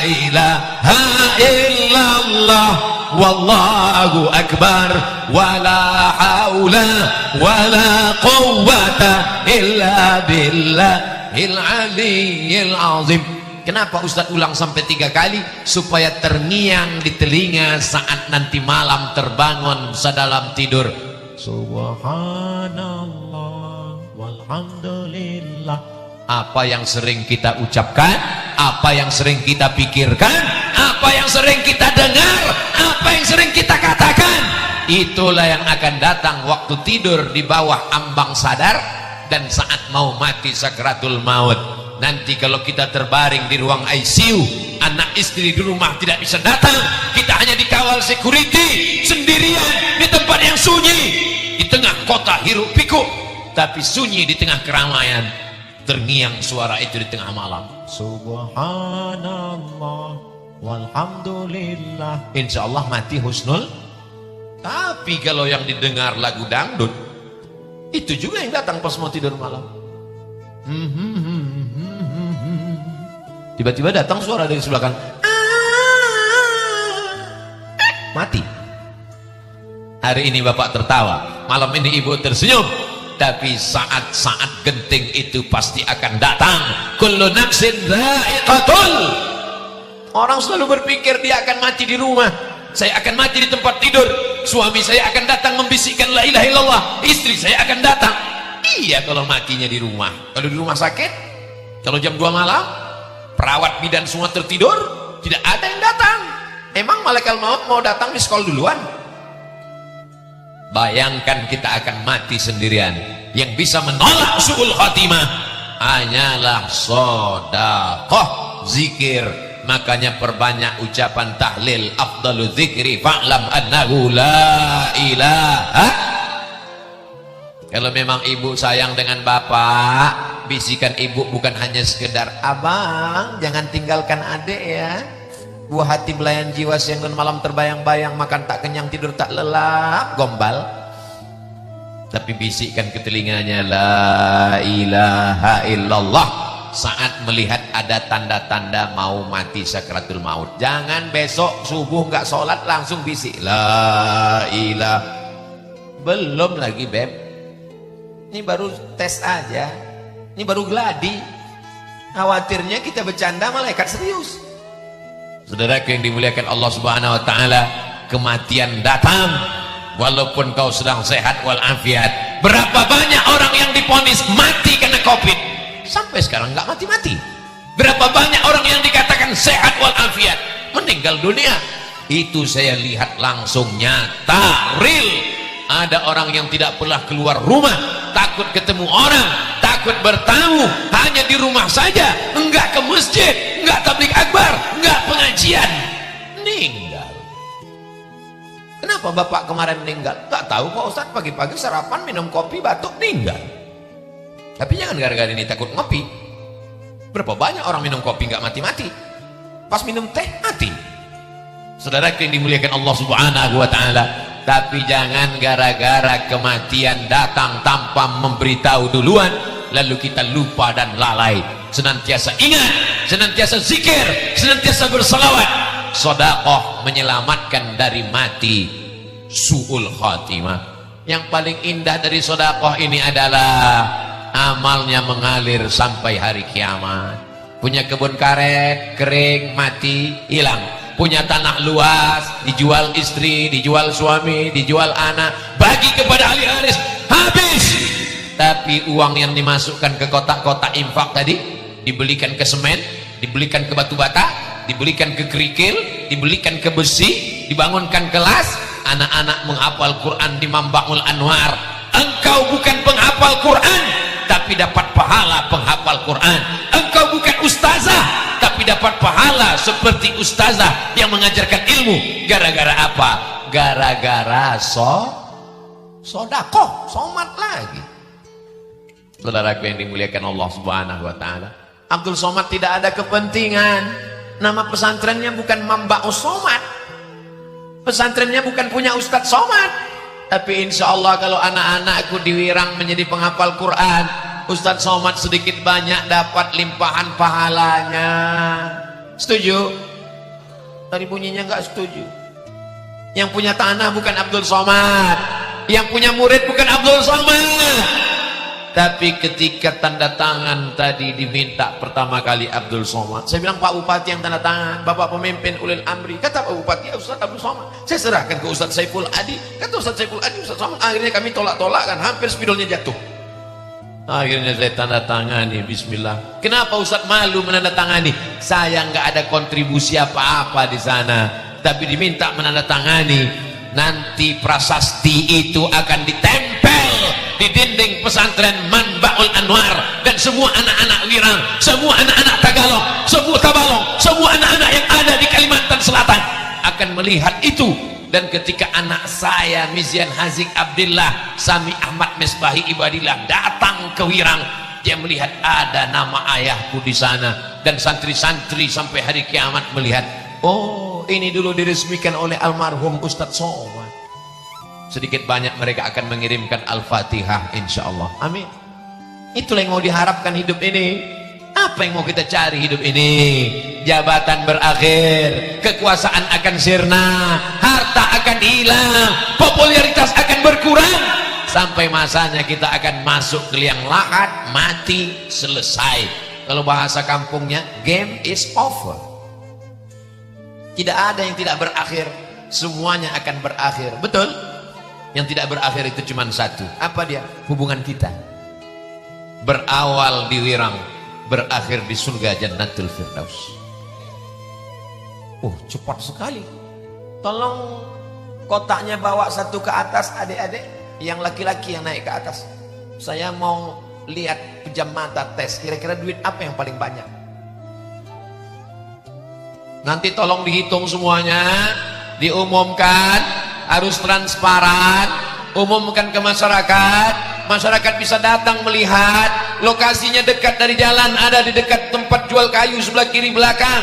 ilaha illallah wallahu akbar wala haula wala quwwata illa billahil aliyyil azim. Kenapa Ustadz ulang sampai 3 kali? Supaya terngiang di telinga saat nanti malam terbangun sedalam tidur. Subhanallah walhamdulillah. Apa yang sering kita ucapkan, apa yang sering kita pikirkan, apa yang sering kita dengar, apa yang sering kita katakan, itulah yang akan datang waktu tidur di bawah ambang sadar dan saat mau mati sakratul maut. Nanti kalau kita terbaring di ruang ICU, anak istri di rumah tidak bisa datang, kita hanya dikawal security sendirian di tempat yang sunyi, di tengah kota hiruk pikuk, tapi sunyi di tengah keramaian. Terngiang suara itu di tengah malam. Subhanallah walhamdulillah. Insya Allah mati husnul. Tapi kalau yang didengar lagu dangdut, itu juga yang datang pas mau tidur malam. Tiba-tiba datang suara dari sebelah kanan, mati. Hari ini bapak tertawa, malam ini ibu tersenyum, tapi saat-saat genting itu pasti akan datang. Kullu nafsin dha'iqatul. Orang selalu berpikir dia akan mati di rumah, saya akan mati di tempat tidur, suami saya akan datang membisikkan la ilaha illallah, istri saya akan datang. Iya kalau matinya di rumah. Kalau di rumah sakit, kalau jam 2 malam, perawat bidan semua tertidur, tidak ada yang datang. Emang malaikat maut mau datang di sekolah duluan? Bayangkan kita akan mati sendirian. Yang bisa menolak su'ul khatimah hanyalah sedekah, zikir. Makanya perbanyak ucapan tahlil. Afdalu dzikri fa'lam annahu la ilaha. Kalau memang ibu sayang dengan bapak, bisikan ibu bukan hanya sekedar, abang jangan tinggalkan adik ya, buah hati belayan jiwa siang dan malam terbayang-bayang, makan tak kenyang tidur tak lelap, gombal. Tapi bisikkan ke telinganya la ilaha illallah saat melihat ada tanda-tanda mau mati sakratul maut. Jangan besok subuh nggak sholat langsung bisik la ilaha. Belum lagi beb, ini baru tes aja, ini baru gladi. Khawatirnya kita bercanda malaikat serius. Saudaraku yang dimuliakan Allah Subhanahu wa taala, kematian datang walaupun kau sedang sehat walafiat. Berapa banyak orang yang divonis mati karena Covid, sampai sekarang nggak mati-mati. Berapa banyak orang yang dikatakan sehat walafiat meninggal dunia. Itu saya lihat langsung, nyata, real. Ada orang yang tidak pernah keluar rumah, takut ketemu orang, takut bertamu, hanya di rumah saja, enggak ke masjid, enggak tabligh akbar, enggak pengajian, meninggal. Kenapa bapak kemarin meninggal? Tak tahu Pak Ustadz, pagi-pagi sarapan minum kopi batuk meninggal. Tapi jangan gara-gara ini takut ngopi. Berapa banyak orang minum kopi enggak mati-mati, pas minum teh mati. Saudara yang dimuliakan Allah Subhanahu wa taala, tapi jangan gara-gara kematian datang tanpa memberitahu duluan lalu kita lupa dan lalai. Senantiasa ingat, senantiasa zikir, senantiasa berselawat. Sedekah menyelamatkan dari mati, su'ul khatimah. Yang paling indah dari sedekah ini adalah amalnya mengalir sampai hari kiamat. Punya kebun karet kering, mati, hilang. Punya tanah luas, dijual istri, dijual suami, dijual anak, bagi kepada ahli waris, habis. Tapi uang yang dimasukkan ke kotak-kotak infak tadi, dibelikan ke semen, dibelikan ke batu bata, dibelikan ke kerikil, dibelikan ke besi, dibangunkan kelas, anak-anak menghafal Quran di Mambaul Anwar. Engkau bukan penghafal Quran, tapi dapat pahala penghafal Quran. Engkau bukan ustazah, tapi dapat pahala seperti ustazah yang mengajarkan ilmu. Gara-gara apa? Gara-gara sodakoh, somat lagi. Saudaraku yang dimuliakan Allah Subhanahu wa taala, Abdul Somad tidak ada kepentingan. Nama pesantrennya bukan Mambaus Somad, pesantrennya bukan punya Ustadz Somad. Tapi insya Allah kalau anak-anakku diwirang menjadi penghafal Quran, Ustadz Somad sedikit banyak dapat limpahan pahalanya. Setuju? Tadi bunyinya nggak setuju. Yang punya tanah bukan Abdul Somad, yang punya murid bukan Abdul Somad. Tapi ketika tanda tangan tadi diminta pertama kali Abdul Somad, saya bilang Pak Bupati yang tanda tangan, Bapak pemimpin ulil amri. Kata Pak Bupati, ya Ustadz Abdul Somad. Saya serahkan ke Ustadz Saiful Adi. Kata Ustadz Saiful Adi, Ustadz Somad. Akhirnya kami tolak-tolak kan, hampir spidolnya jatuh. Akhirnya saya tanda tangani, bismillah. Kenapa Ustadz malu menandatangani? Saya nggak ada kontribusi apa-apa di sana, tapi diminta menandatangani. Nanti prasasti itu akan ditempel di dinding pesantren Manbaul Anwar, dan semua anak-anak Wirang, semua anak-anak Tagalog, semua Tabalong, semua anak-anak yang ada di Kalimantan Selatan akan melihat itu. Dan ketika anak saya Mizian Hazik Abdillah Sami Ahmad Mesbahi Ibadillah datang ke Wirang, dia melihat ada nama ayahku di sana, dan santri-santri sampai hari kiamat melihat, oh ini dulu diresmikan oleh almarhum Ustadz Somad. Sedikit banyak mereka akan mengirimkan Al-Fatihah insyaallah. Amin. Itulah yang mau diharapkan hidup ini. Apa yang mau kita cari hidup ini? Jabatan berakhir, kekuasaan akan sirna, harta akan hilang, popularitas akan berkurang, sampai masanya kita akan masuk ke liang lahat, mati, selesai. Kalau bahasa kampungnya, game is over. Tidak ada yang tidak berakhir, semuanya akan berakhir. Betul? Yang tidak berakhir itu cuma satu. Apa dia? Hubungan kita. Berawal di Wirang, berakhir di surga Jannatul Firdaus. Oh, cepat sekali. Tolong kotaknya bawa satu ke atas, adik-adik. Yang laki-laki yang naik ke atas. Saya mau lihat pejam mata tes. Kira-kira duit apa yang paling banyak? Nanti tolong dihitung semuanya, diumumkan. Harus transparan, umumkan ke masyarakat. Masyarakat bisa datang melihat. Lokasinya dekat dari jalan, ada di dekat tempat jual kayu sebelah kiri belakang.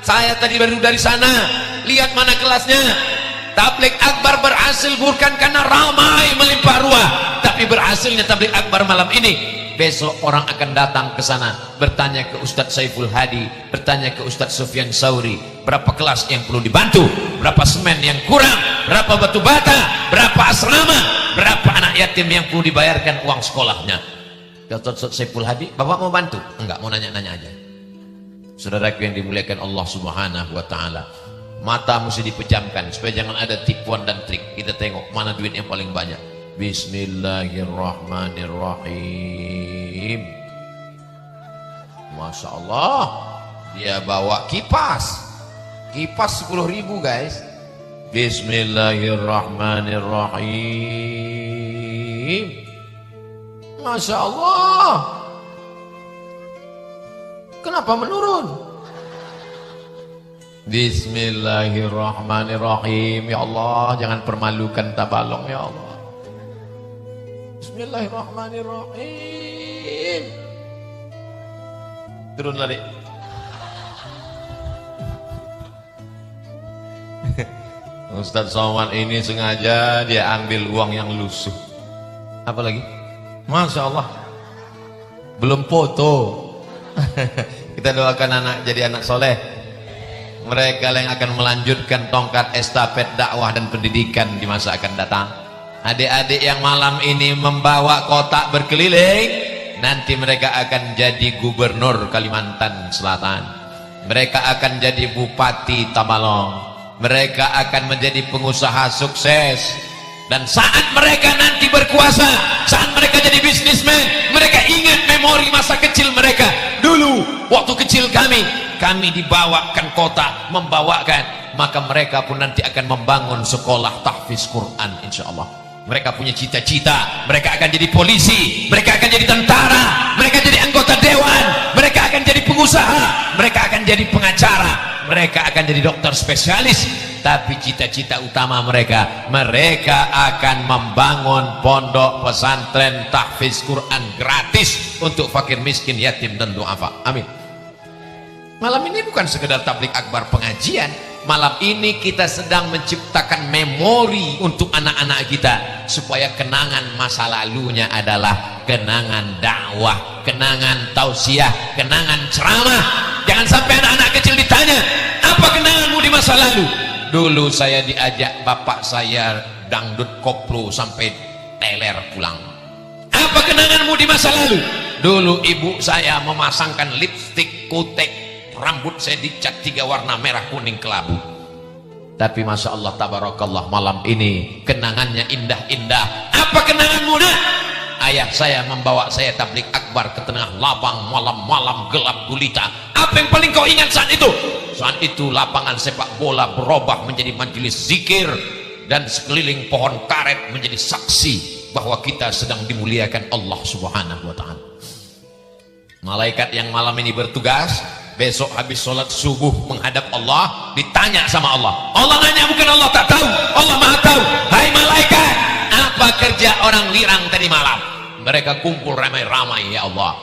Saya tadi baru dari sana, lihat mana kelasnya. Tabligh akbar berhasil bukan karena ramai melimpah ruah, tapi berhasilnya tabligh akbar malam ini. Besok orang akan datang ke sana, bertanya ke Ustadz Saiful Hadi, bertanya ke Ustadz Sufyan Sauri, berapa kelas yang perlu dibantu, berapa semen yang kurang, berapa batu bata, berapa asrama, berapa anak yatim yang perlu dibayarkan uang sekolahnya. Ustadz Saiful Hadi, Bapak mau bantu? Enggak, mau nanya-nanya aja. Saudaraku yang dimuliakan Allah Subhanahu wa taala, mata mesti dipejamkan supaya jangan ada tipuan dan trik. Kita tengok mana duit yang paling banyak. Bismillahirrahmanirrahim. Masya Allah, dia bawa kipas 10.000 guys. Bismillahirrahmanirrahim. Masya Allah, kenapa menurun? Bismillahirrahmanirrahim. Ya Allah, jangan permalukan Tabalong ya Allah. Bismillahirrahmanirrahim. Turun lari. Ustaz Somad ini sengaja dia ambil uang yang lusuh. Apa lagi? Masya Allah, belum foto. Kita doakan anak jadi anak soleh. Mereka yang akan melanjutkan tongkat estafet dakwah dan pendidikan di masa akan datang. Adik-adik yang malam ini membawa kotak berkeliling, nanti mereka akan jadi gubernur Kalimantan Selatan. Mereka akan jadi bupati Tabalong. Mereka akan menjadi pengusaha sukses. Dan saat mereka nanti berkuasa, saat mereka jadi bisnismen, mereka ingat memori masa kecil mereka. Dulu waktu kecil kami dibawakan kota, membawakan, maka mereka pun nanti akan membangun sekolah tahfiz Quran insyaallah. Mereka punya cita-cita, mereka akan jadi polisi, mereka akan jadi tentara, mereka jadi anggota dewan, mereka akan jadi pengusaha, mereka akan jadi pengacara, mereka akan jadi dokter spesialis. Tapi cita-cita utama mereka akan membangun pondok pesantren tahfiz Quran gratis untuk fakir miskin, yatim dan duafa. Amin. Malam ini bukan sekedar tablik akbar pengajian. Malam ini kita sedang menciptakan memori untuk anak-anak kita supaya kenangan masa lalunya adalah kenangan dakwah, kenangan tausiah, kenangan ceramah. Jangan sampai anak-anak kecil ditanya, apa kenanganmu di masa lalu? Dulu saya diajak bapak saya dangdut koplo sampai teler pulang. Apa kenanganmu di masa lalu? Dulu ibu saya memasangkan lipstik kutek, rambut saya dicat 3 warna merah kuning kelabu. Tapi masya Allah tabarakallah, malam ini kenangannya indah-indah. Apa kenanganmu nak? Ayah saya membawa saya tablik akbar ke tengah lapang malam-malam gelap gulita. Apa yang paling kau ingat saat itu? Saat itu lapangan sepak bola berubah menjadi majelis zikir, dan sekeliling pohon karet menjadi saksi bahwa kita sedang dimuliakan Allah Subhanahu wa taala. Malaikat yang malam ini bertugas besok habis sholat subuh menghadap Allah, ditanya sama Allah. Allah nanya, bukan Allah tak tahu, Allah maha tahu. Hai malaikat, apa kerja orang lirang tadi malam? Mereka kumpul ramai-ramai ya Allah.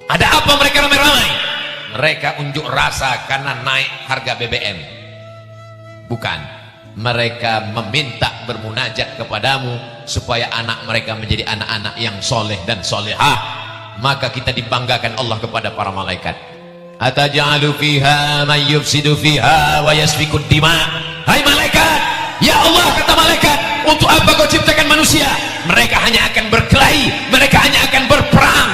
Ada apa mereka ramai-ramai? Mereka unjuk rasa karena naik harga BBM. Bukan, mereka meminta bermunajat kepadamu supaya anak mereka menjadi anak-anak yang soleh dan solehah. Maka kita dibanggakan Allah kepada para malaikat. Ataj'alu fiha man yufsidu fiha wa yasfikud dima. Hai malaikat, ya Allah, kata malaikat, untuk apa kau ciptakan manusia? Mereka hanya akan berkelahi, mereka hanya akan berperang.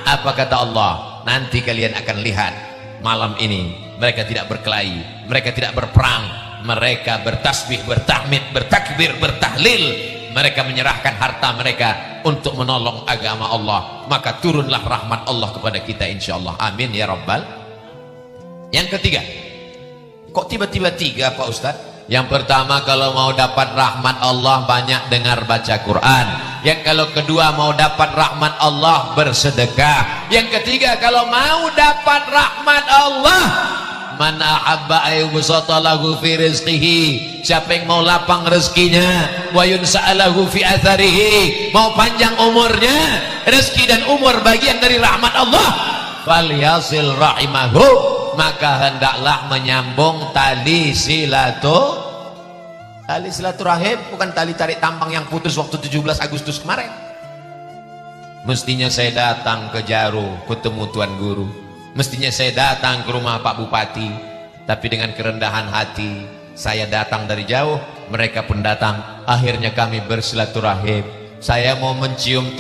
Apa kata Allah? Nanti kalian akan lihat, malam ini mereka tidak berkelahi, mereka tidak berperang, mereka bertasbih, bertahmid, bertakbir, bertahlil. Mereka menyerahkan harta mereka untuk menolong agama Allah. Maka turunlah rahmat Allah kepada kita insyaallah. Amin ya rabbal. Yang ketiga, kok tiba-tiba 3 Pak Ustadz? Yang pertama, kalau mau dapat rahmat Allah banyak dengar baca Quran. Yang kalau kedua, mau dapat rahmat Allah bersedekah. Yang ketiga, kalau mau dapat rahmat Allah, man ahabba ayyubsata lahu fi rizqihi, siapa yang mau lapang rezekinya, wa yunsa'alahu fi atharihi, mau panjang umurnya, rezeki dan umur bagian dari rahmat Allah, falyasil rahimahu, maka hendaklah menyambung tali silaturahim, bukan tali tarik tambang yang putus waktu 17 Agustus kemarin. Mestinya saya datang ke Jaro ketemu Tuan Guru, mestinya saya datang ke rumah Pak Bupati, tapi dengan kerendahan hati saya datang dari jauh, mereka pun datang, akhirnya kami bersilaturahim. Saya mau mencium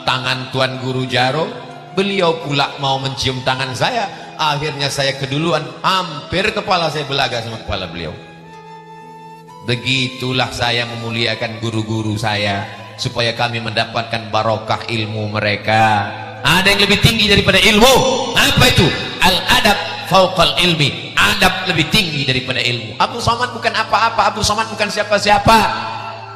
tangan Tuan Guru Jaro, beliau pula mau mencium tangan saya. Akhirnya saya keduluan, hampir kepala saya belaga sama kepala beliau. Begitulah saya memuliakan guru-guru saya, supaya kami mendapatkan barokah ilmu mereka. Ada yang lebih tinggi daripada ilmu. Apa itu? Al-adab fauqal ilmi. Adab lebih tinggi daripada ilmu. Abdul Somad bukan apa-apa, Abdul Somad bukan siapa-siapa.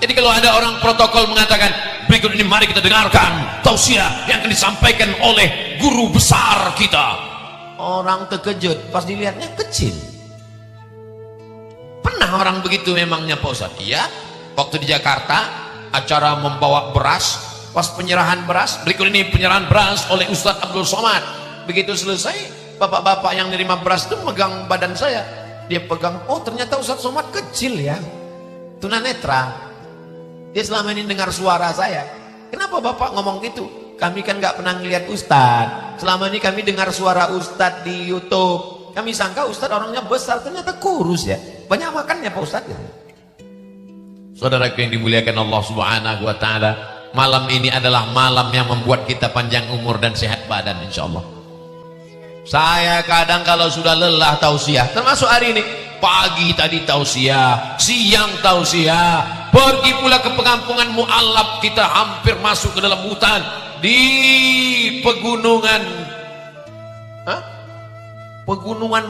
Jadi kalau ada orang protokol mengatakan, berikut ini mari kita dengarkan tausiah yang akan disampaikan oleh guru besar kita. Orang terkejut pas dilihatnya kecil. Pernah orang begitu memangnya Pak Ustadz? Iya, waktu di Jakarta acara membawa beras, pas penyerahan beras, berikut ini penyerahan beras oleh Ustadz Abdul Somad. Begitu selesai, bapak-bapak yang nerima beras itu megang badan saya. Dia pegang, oh ternyata Ustadz Somad kecil ya, tunanetra. Dia selama ini dengar suara saya. Kenapa bapak ngomong gitu? Kami kan nggak pernah ngeliat Ustadz. Selama ini kami dengar suara Ustadz di YouTube. Kami sangka Ustadz orangnya besar, ternyata kurus ya. Banyak makannya Pak Ustadz ya. Saudaraku yang dimuliakan Allah Subhanahu wa Ta'ala, malam ini adalah malam yang membuat kita panjang umur dan sehat badan insya Allah. Saya kadang kalau sudah lelah tausiah, termasuk hari ini, pagi tadi tausiah, siang tausiah, pergi pula ke pengampungan mu'alaf, kita hampir masuk ke dalam hutan di pegunungan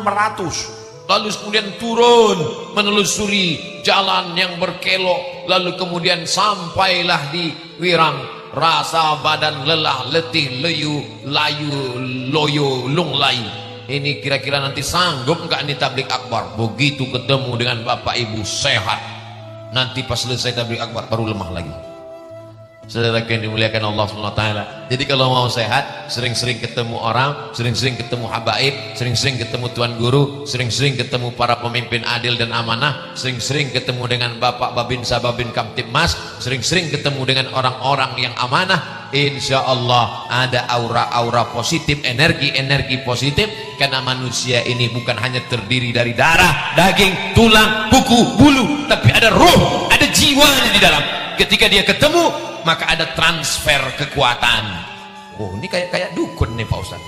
Meratus, lalu kemudian turun menelusuri jalan yang berkelok, lalu kemudian sampailah di Wirang. Rasa badan lelah, letih, leyu, layu, loyo, lunglai. Ini kira-kira nanti sanggup nggak nih tablik akbar? Begitu ketemu dengan bapak ibu sehat, nanti pas selesai tablik akbar baru lemah lagi. Saudara yang dimuliakan Allah SWT. Jadi kalau mau sehat, sering-sering ketemu orang, sering-sering ketemu habaib, sering-sering ketemu tuan guru, sering-sering ketemu para pemimpin adil dan amanah, sering-sering ketemu dengan Bapak Babinsa Babin Kamtibmas, sering-sering ketemu dengan orang-orang yang amanah. Insya Allah ada aura-aura positif, energi-energi positif. Karena manusia ini bukan hanya terdiri dari darah, daging, tulang, kuku, bulu, tapi ada ruh, ada jiwanya di dalam. Ketika dia ketemu, maka ada transfer kekuatan. Oh, ini kayak dukun nih Pak Ustaz.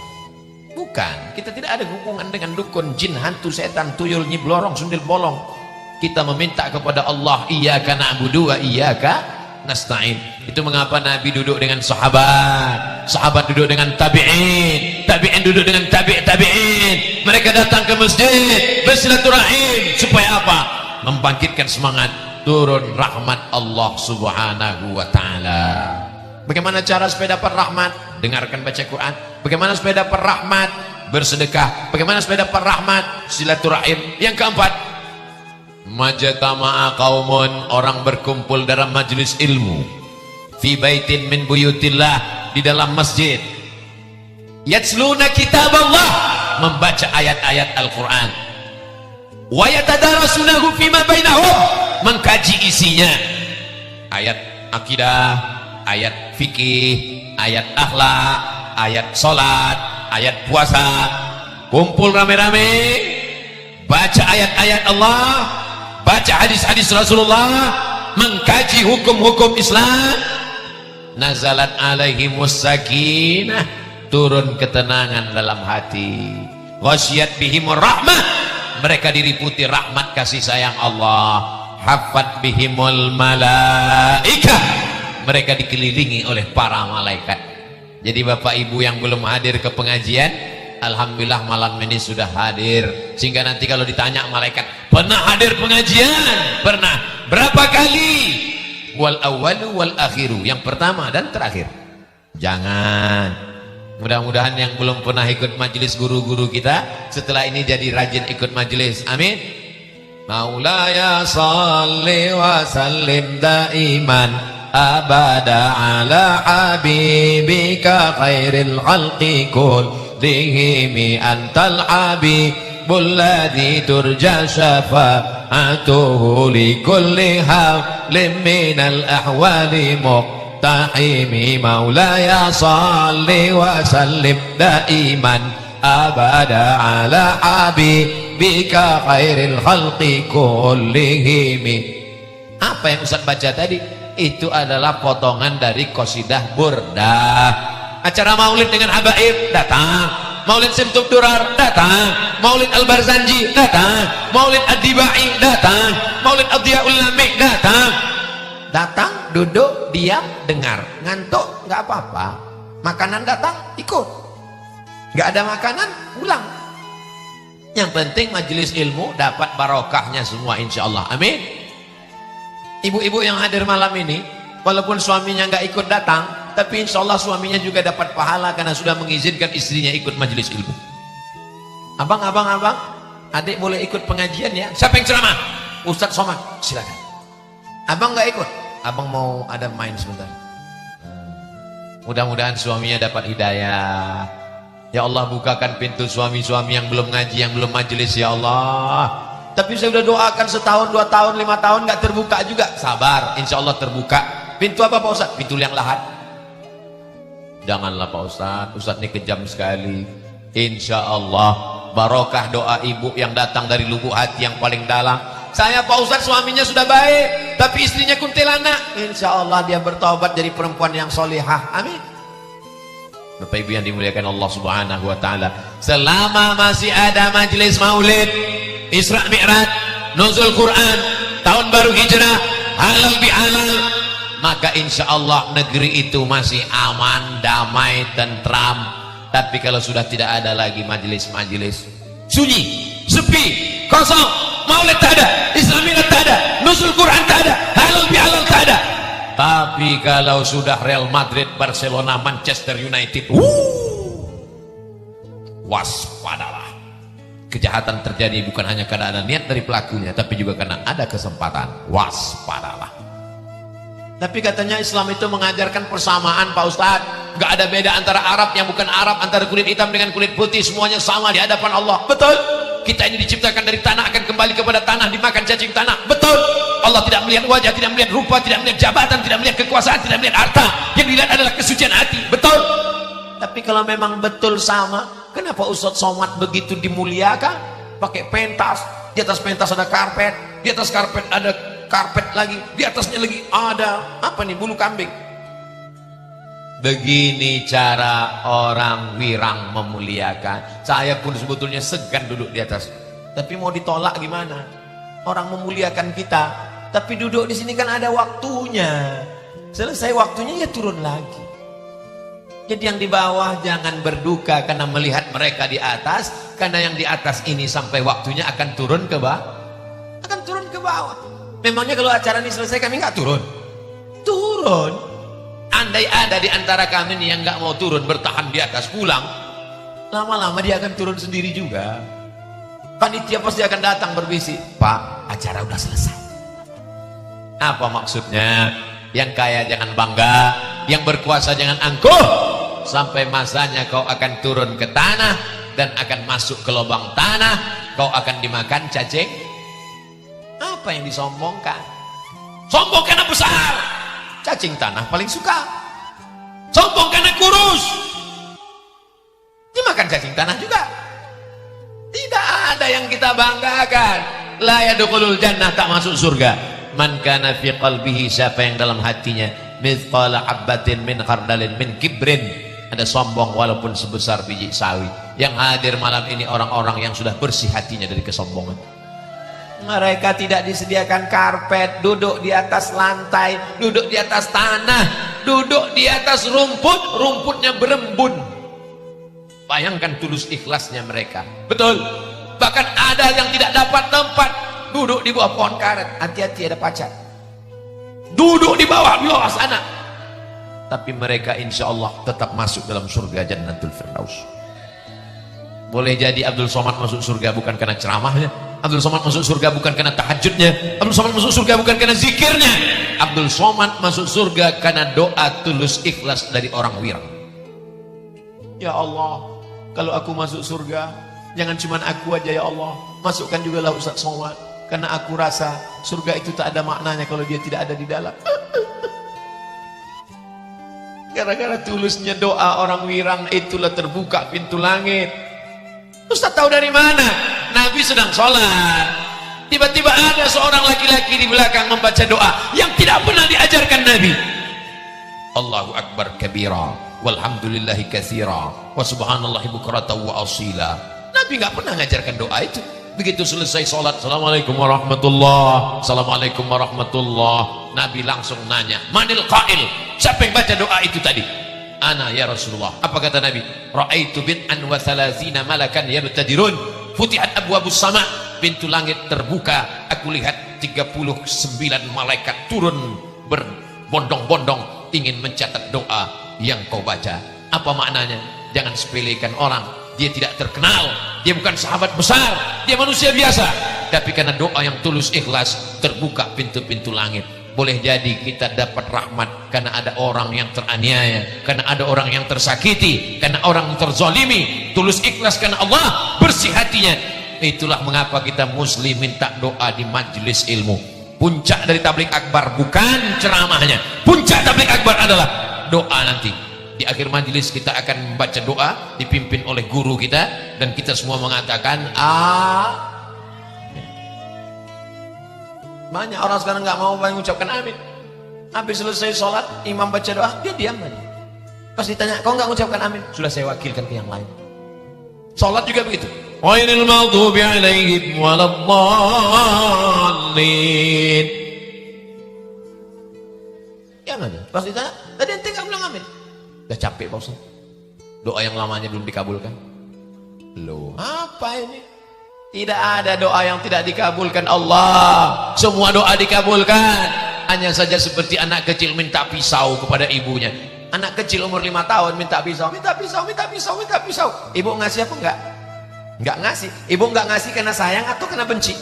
Bukan, kita tidak ada hubungan dengan dukun, jin, hantu, setan, tuyul, nyiblorong, sundil bolong. Kita meminta kepada Allah, iyyaka na'budu wa iyyaka nasta'in. Itu mengapa Nabi duduk dengan sahabat, sahabat duduk dengan tabi'in, tabi'in duduk dengan tabi'in. Mereka datang ke masjid bersilaturahim supaya apa? Membangkitkan semangat, turun rahmat Allah Subhanahu wa Ta'ala. Bagaimana cara supaya dapat rahmat? Dengarkan baca Quran. Bagaimana supaya dapat rahmat? Bersedekah. Bagaimana supaya dapat rahmat? Silaturahim. Yang keempat, majtama'a qaumun, orang berkumpul dalam majelis ilmu, fi baitin min buyutillah, di dalam masjid, yatsluna kitab Allah, membaca ayat-ayat Al-Quran, wa yatadarasunahu fima bainahum, mengkaji isinya, ayat akidah, ayat fikih, ayat akhlak, ayat sholat, ayat puasa. Kumpul rame-rame, baca ayat-ayat Allah, baca hadis-hadis Rasulullah, mengkaji hukum-hukum Islam. Nazalat alaihimus sakinah, turun ketenangan dalam hati. Ghasyiyat bihimur rahmah, mereka diliputi rahmat kasih sayang Allah. Hafat bihimul malaikah, mereka dikelilingi oleh para malaikat. Jadi bapak ibu yang belum hadir ke pengajian, alhamdulillah malam ini sudah hadir, sehingga nanti kalau ditanya malaikat, pernah hadir pengajian? Pernah. Berapa kali? Wal awwalu wal akhiru, yang pertama dan terakhir. Jangan. Mudah-mudahan yang belum pernah ikut majelis guru-guru kita, setelah ini jadi rajin ikut majelis. Amin. Maulaya salli wa sallim daiman abada ala habibika khairil khalqi kullihim antal habibul ladzi turja syafa'atuhu likulli hawlim minal ahwali muqtahimi. Maulaya salli wa sallim daiman abada ala habibika khairil khalqi kullihim. Apa yang Ustaz baca tadi? Itu adalah potongan dari qasidah Burdah. Acara maulid dengan habaib datang, Maulid Simtub Durar datang, Maulid Al-Barzanji datang, Maulid Ad-Dibai datang, Maulid Ad-Diyaul Lamik datang, duduk, diam, dengar, ngantuk nggak apa-apa, makanan datang ikut, nggak ada makanan pulang. Yang penting majelis ilmu dapat barokahnya semua insyaallah, amin. Ibu-ibu yang hadir malam ini walaupun suaminya nggak ikut datang, tapi insya Allah suaminya juga dapat pahala karena sudah mengizinkan istrinya ikut majelis ilmu. Abang, adik boleh ikut pengajian ya? Siapa yang ceramah? Ustadz Somad, silakan. Abang nggak ikut? Abang mau ada main sebentar. Mudah-mudahan suaminya dapat hidayah. Ya Allah, bukakan pintu suami-suami yang belum ngaji, yang belum majelis ya Allah. Tapi saya sudah doakan setahun, 2 tahun, 5 tahun nggak terbuka juga. Sabar, insya Allah terbuka. Pintu apa Pak Ustadz? Pintu yang lahat. Janganlah Pak Ustadz, Ustadz ini kejam sekali. Insya Allah barokah doa ibu yang datang dari lubuk hati yang paling dalam. Saya Pak Ustadz suaminya sudah baik, tapi istrinya kuntilanak. Insya Allah dia bertobat jadi perempuan yang solihah. Amin. Bapak Ibu yang dimuliakan Allah Subhanahu Wa Taala, selama masih ada majelis maulid, Isra Mi'raj, nuzul Quran, tahun baru hijrah, halal bihalal, maka insya Allah negeri itu masih aman, damai, tentram. Tapi kalau sudah tidak ada lagi majelis-majelis, sunyi, sepi, kosong, maulid tak ada, Isra Mi'raj tak ada, nuzul Quran tak ada, halal bihalal tak ada. Tapi kalau sudah Real Madrid, Barcelona, Manchester United, waspadalah. Kejahatan terjadi bukan hanya karena ada niat dari pelakunya, tapi juga karena ada kesempatan. Waspadalah. Tapi katanya Islam itu mengajarkan persamaan Pak Ustadz. Gak ada beda antara Arab yang bukan Arab, antara kulit hitam dengan kulit putih, semuanya sama di hadapan Allah. Betul. Kita ini diciptakan dari tanah, akan kembali kepada tanah, dimakan cacing tanah. Betul. Allah tidak melihat wajah, tidak melihat rupa, tidak melihat jabatan, tidak melihat kekuasaan, tidak melihat harta. Yang dilihat adalah kesucian hati. Betul. Tapi kalau memang betul sama, kenapa Ustadz Somad begitu dimuliakan? Pakai pentas, di atas pentas ada karpet, di atas karpet ada karpet lagi, di atasnya lagi ada apa nih, bulu kambing. Begini cara orang wirang memuliakan. Saya pun sebetulnya segan duduk di atas, tapi mau ditolak gimana? Orang memuliakan kita, tapi duduk di sini kan ada waktunya. Selesai waktunya ya turun lagi. Jadi yang di bawah jangan berduka karena melihat mereka di atas, karena yang di atas ini sampai waktunya akan turun ke bawah. Akan turun ke bawah. Memangnya kalau acara ini selesai kami nggak turun? Turun. Andai ada di antara kami nih yang nggak mau turun, bertahan di atas, pulang, lama-lama dia akan turun sendiri juga. Panitia pasti akan datang berbisik, Pak, acara udah selesai. Apa maksudnya? Yang kaya jangan bangga, yang berkuasa jangan angkuh. Sampai masanya kau akan turun ke tanah dan akan masuk ke lubang tanah, kau akan dimakan cacing. Apa yang disombongkan? Sombong karena besar, cacing tanah paling suka. Sombong karena kurus, dimakan cacing tanah juga. Tidak ada yang kita banggakan. La yadkhulul jannah, tak masuk surga. Man kana fi qalbihi, siapa yang dalam hatinya mithqala habbatin min khardalin min kibrin, ada sombong walaupun sebesar biji sawi. Yang hadir malam ini orang-orang yang sudah bersih hatinya dari kesombongan. Mereka tidak disediakan karpet, duduk di atas lantai, duduk di atas tanah, duduk di atas rumput, rumputnya berembun. Bayangkan tulus ikhlasnya mereka. Betul. Bahkan ada yang tidak dapat tempat, duduk di bawah pohon karet. Hati-hati ada pacar. Duduk di bawah sana. Tapi mereka insya Allah tetap masuk dalam surga Jannatul Firdaus. Boleh jadi Abdul Somad masuk surga bukan karena ceramahnya, Abdul Somad masuk surga bukan karena tahajudnya, Abdul Somad masuk surga bukan karena zikirnya. Abdul Somad masuk surga karena doa tulus ikhlas dari orang wirang. Ya Allah, kalau aku masuk surga, jangan cuma aku aja ya Allah, masukkan juga lah Ustadz Somad, karena aku rasa surga itu tak ada maknanya kalau dia tidak ada di dalam. Gara-gara tulusnya doa orang wirang itulah terbuka pintu langit. Ustaz tahu dari mana? Nabi sedang sholat, tiba-tiba ada seorang laki-laki di belakang membaca doa yang tidak pernah diajarkan Nabi. Allahu Akbar kabira, walhamdulillahi katsira wa subhanallahi bukratan wa asila. Nabi nggak pernah ngajarkan doa itu. Begitu selesai sholat, assalamualaikum warahmatullah, assalamualaikum warahmatullah, Nabi langsung nanya, manil qail, siapa yang baca doa itu tadi? Ana ya Rasulullah. Apa kata Nabi? Ra'aitu bid'an wa thalathina malakan yabtadirun, futihat abwabus sama, pintu langit terbuka, aku lihat 39 malaikat turun berbondong-bondong ingin mencatat doa yang kau baca. Apa maknanya? Jangan sepelekan orang. Dia tidak terkenal, dia bukan sahabat besar, dia manusia biasa, tapi karena doa yang tulus ikhlas terbuka pintu-pintu langit. Boleh jadi kita dapat rahmat karena ada orang yang teraniaya, karena ada orang yang tersakiti, karena orang yang terzalimi. Tulus ikhlas karena Allah, bersih hatinya. Itulah mengapa kita muslim minta doa di majelis ilmu. Puncak dari tabligh akbar bukan ceramahnya, puncak tabligh akbar adalah doa. Nanti di akhir majelis kita akan membaca doa dipimpin oleh guru kita, dan kita semua mengatakan Banyak orang sekarang nggak mau mengucapkan amin. Habis selesai sholat, imam baca doa, dia diam aja. Pas ditanya, kau nggak mengucapkan amin? Sudah saya wakilkan ke yang lain. Sholat juga begitu. Ghairil maghdubi alaihim waladdallin. Ya mana? Pas ditanya, tadi ente nggak bilang amin. Udah capek Pak Ustaz. Doa yang lamanya belum dikabulkan. Loh, apa ini? Tidak ada doa yang tidak dikabulkan Allah. Semua doa dikabulkan. Hanya saja seperti anak kecil minta pisau kepada ibunya. Anak kecil umur 5 tahun minta pisau, minta pisau, minta pisau, minta pisau. Ibu ngasih apa enggak? Enggak ngasih. Ibu enggak ngasih karena sayang atau karena benci?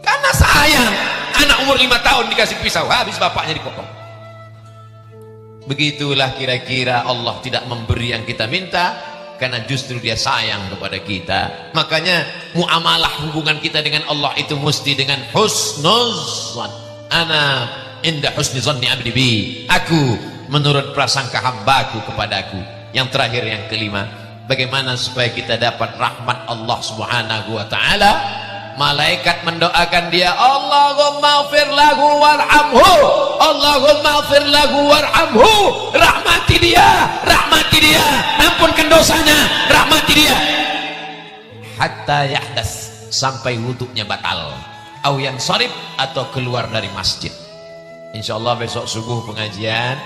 Karena sayang. Anak umur 5 tahun dikasih pisau, habis bapaknya dipotong. Begitulah kira-kira Allah tidak memberi yang kita minta, karena justru dia sayang kepada kita. Makanya muamalah hubungan kita dengan Allah itu mesti dengan husnuzan. Ana inda husni zanni abdi bi. Aku menurut prasangka hambaku kepadaku. Yang terakhir, yang kelima, bagaimana supaya kita dapat rahmat Allah Subhanahu wa taala? Malaikat mendoakan dia, Allahumma ighfir lahu warhamhu, Allahumma ighfir lahu warhamhu. Rahmati dia, rahmati dia, ampunkan dosanya, rahmati dia. Hatta yahdas, sampai wuduknya batal, au yansarif, atau keluar dari masjid. Insyaallah besok subuh pengajian,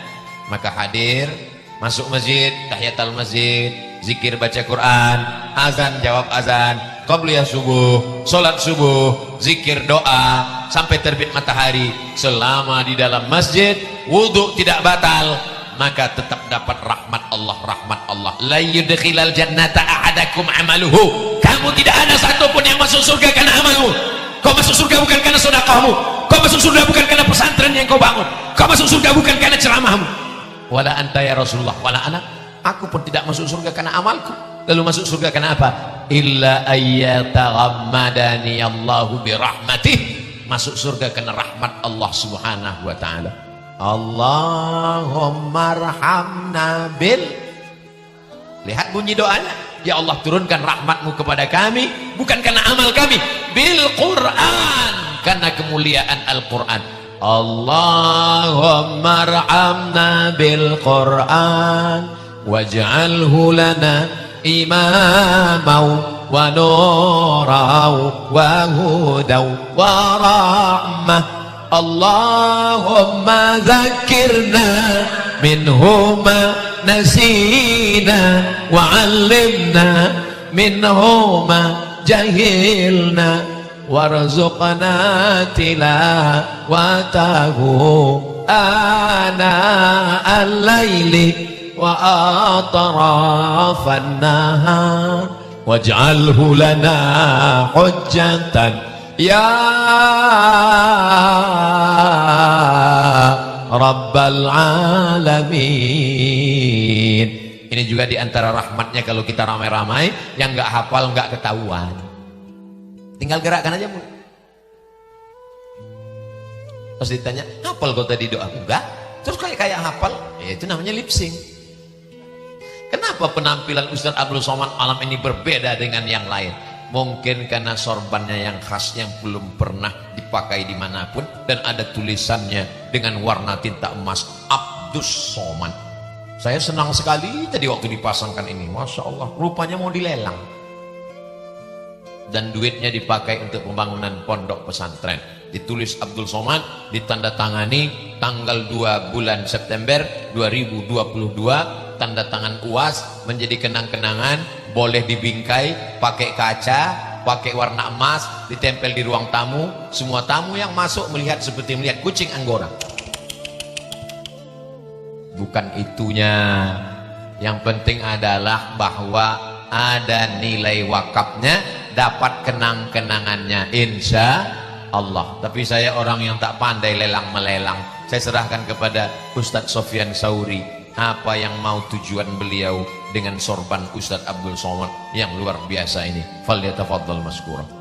maka hadir, masuk masjid, tahiyatul masjid, zikir baca Quran, azan jawab azan, qabliyah subuh, sholat subuh, zikir doa sampai terbit matahari. Selama di dalam masjid wudhu tidak batal, maka tetap dapat rahmat Allah. Rahmat Allah, la yudkhilal jannata ahadakum amaluhu. Kamu tidak ada satupun yang masuk surga karena amalmu. Kau masuk surga bukan karena sedekahmu, kau masuk surga bukan karena pesantren yang kau bangun, kau masuk surga bukan karena ceramahmu. Wala anta ya Rasulullah, wala anak, aku pun tidak masuk surga karena amalku. Lalu masuk surga karena apa? Illa ayyataghammadani Allahu birahmatih. Masuk surga karena rahmat Allah Subhanahu wa taala. Allahumma arhamna bil. Lihat bunyi doanya. Ya Allah, turunkan rahmatmu kepada kami bukan karena amal kami, bil Quran, karena kemuliaan Al-Quran. Allahumma arhamna bil Quran waj'alhu lana imamau wa nurau wa hudau wa rahmah. Allahumma zakirna minhuma nasina wa 'allimna minhuma jahilna warzuqna tilawatahu ana al-laili wa atrafan nahar waj'alhu lana hujjatan ya Rabbal alamin. Ini juga diantara rahmatnya kalau kita ramai-ramai, yang nggak hafal nggak ketahuan, tinggal gerakkan aja Bu. Terus ditanya, hafal kau tadi doa? Enggak. Terus kayak hafal, ya itu namanya lip sync. Kenapa penampilan Ustaz Abdul Somad malam ini berbeda dengan yang lain? Mungkin karena sorbannya yang khas, yang belum pernah dipakai dimanapun, dan ada tulisannya dengan warna tinta emas, Abdus Somad. Saya senang sekali tadi waktu dipasangkan ini, Masya Allah, rupanya mau dilelang. Dan duitnya dipakai untuk pembangunan pondok pesantren. Ditulis Abdul Somad, ditandatangani tanggal 2 bulan September 2022, tanda tangan UAS, menjadi kenang-kenangan, boleh dibingkai, pakai kaca, pakai warna emas, ditempel di ruang tamu. Semua tamu yang masuk melihat seperti melihat kucing Anggora. Bukan itunya, yang penting adalah bahwa ada nilai wakafnya, dapat kenang-kenangannya, insya Allah. Tapi saya orang yang tak pandai lelang-melelang. Saya serahkan kepada Ustadz Sofyan Sauri, apa yang mau tujuan beliau dengan sorban Ustadz Abdul Somad yang luar biasa ini. Falyatafaddal maskura.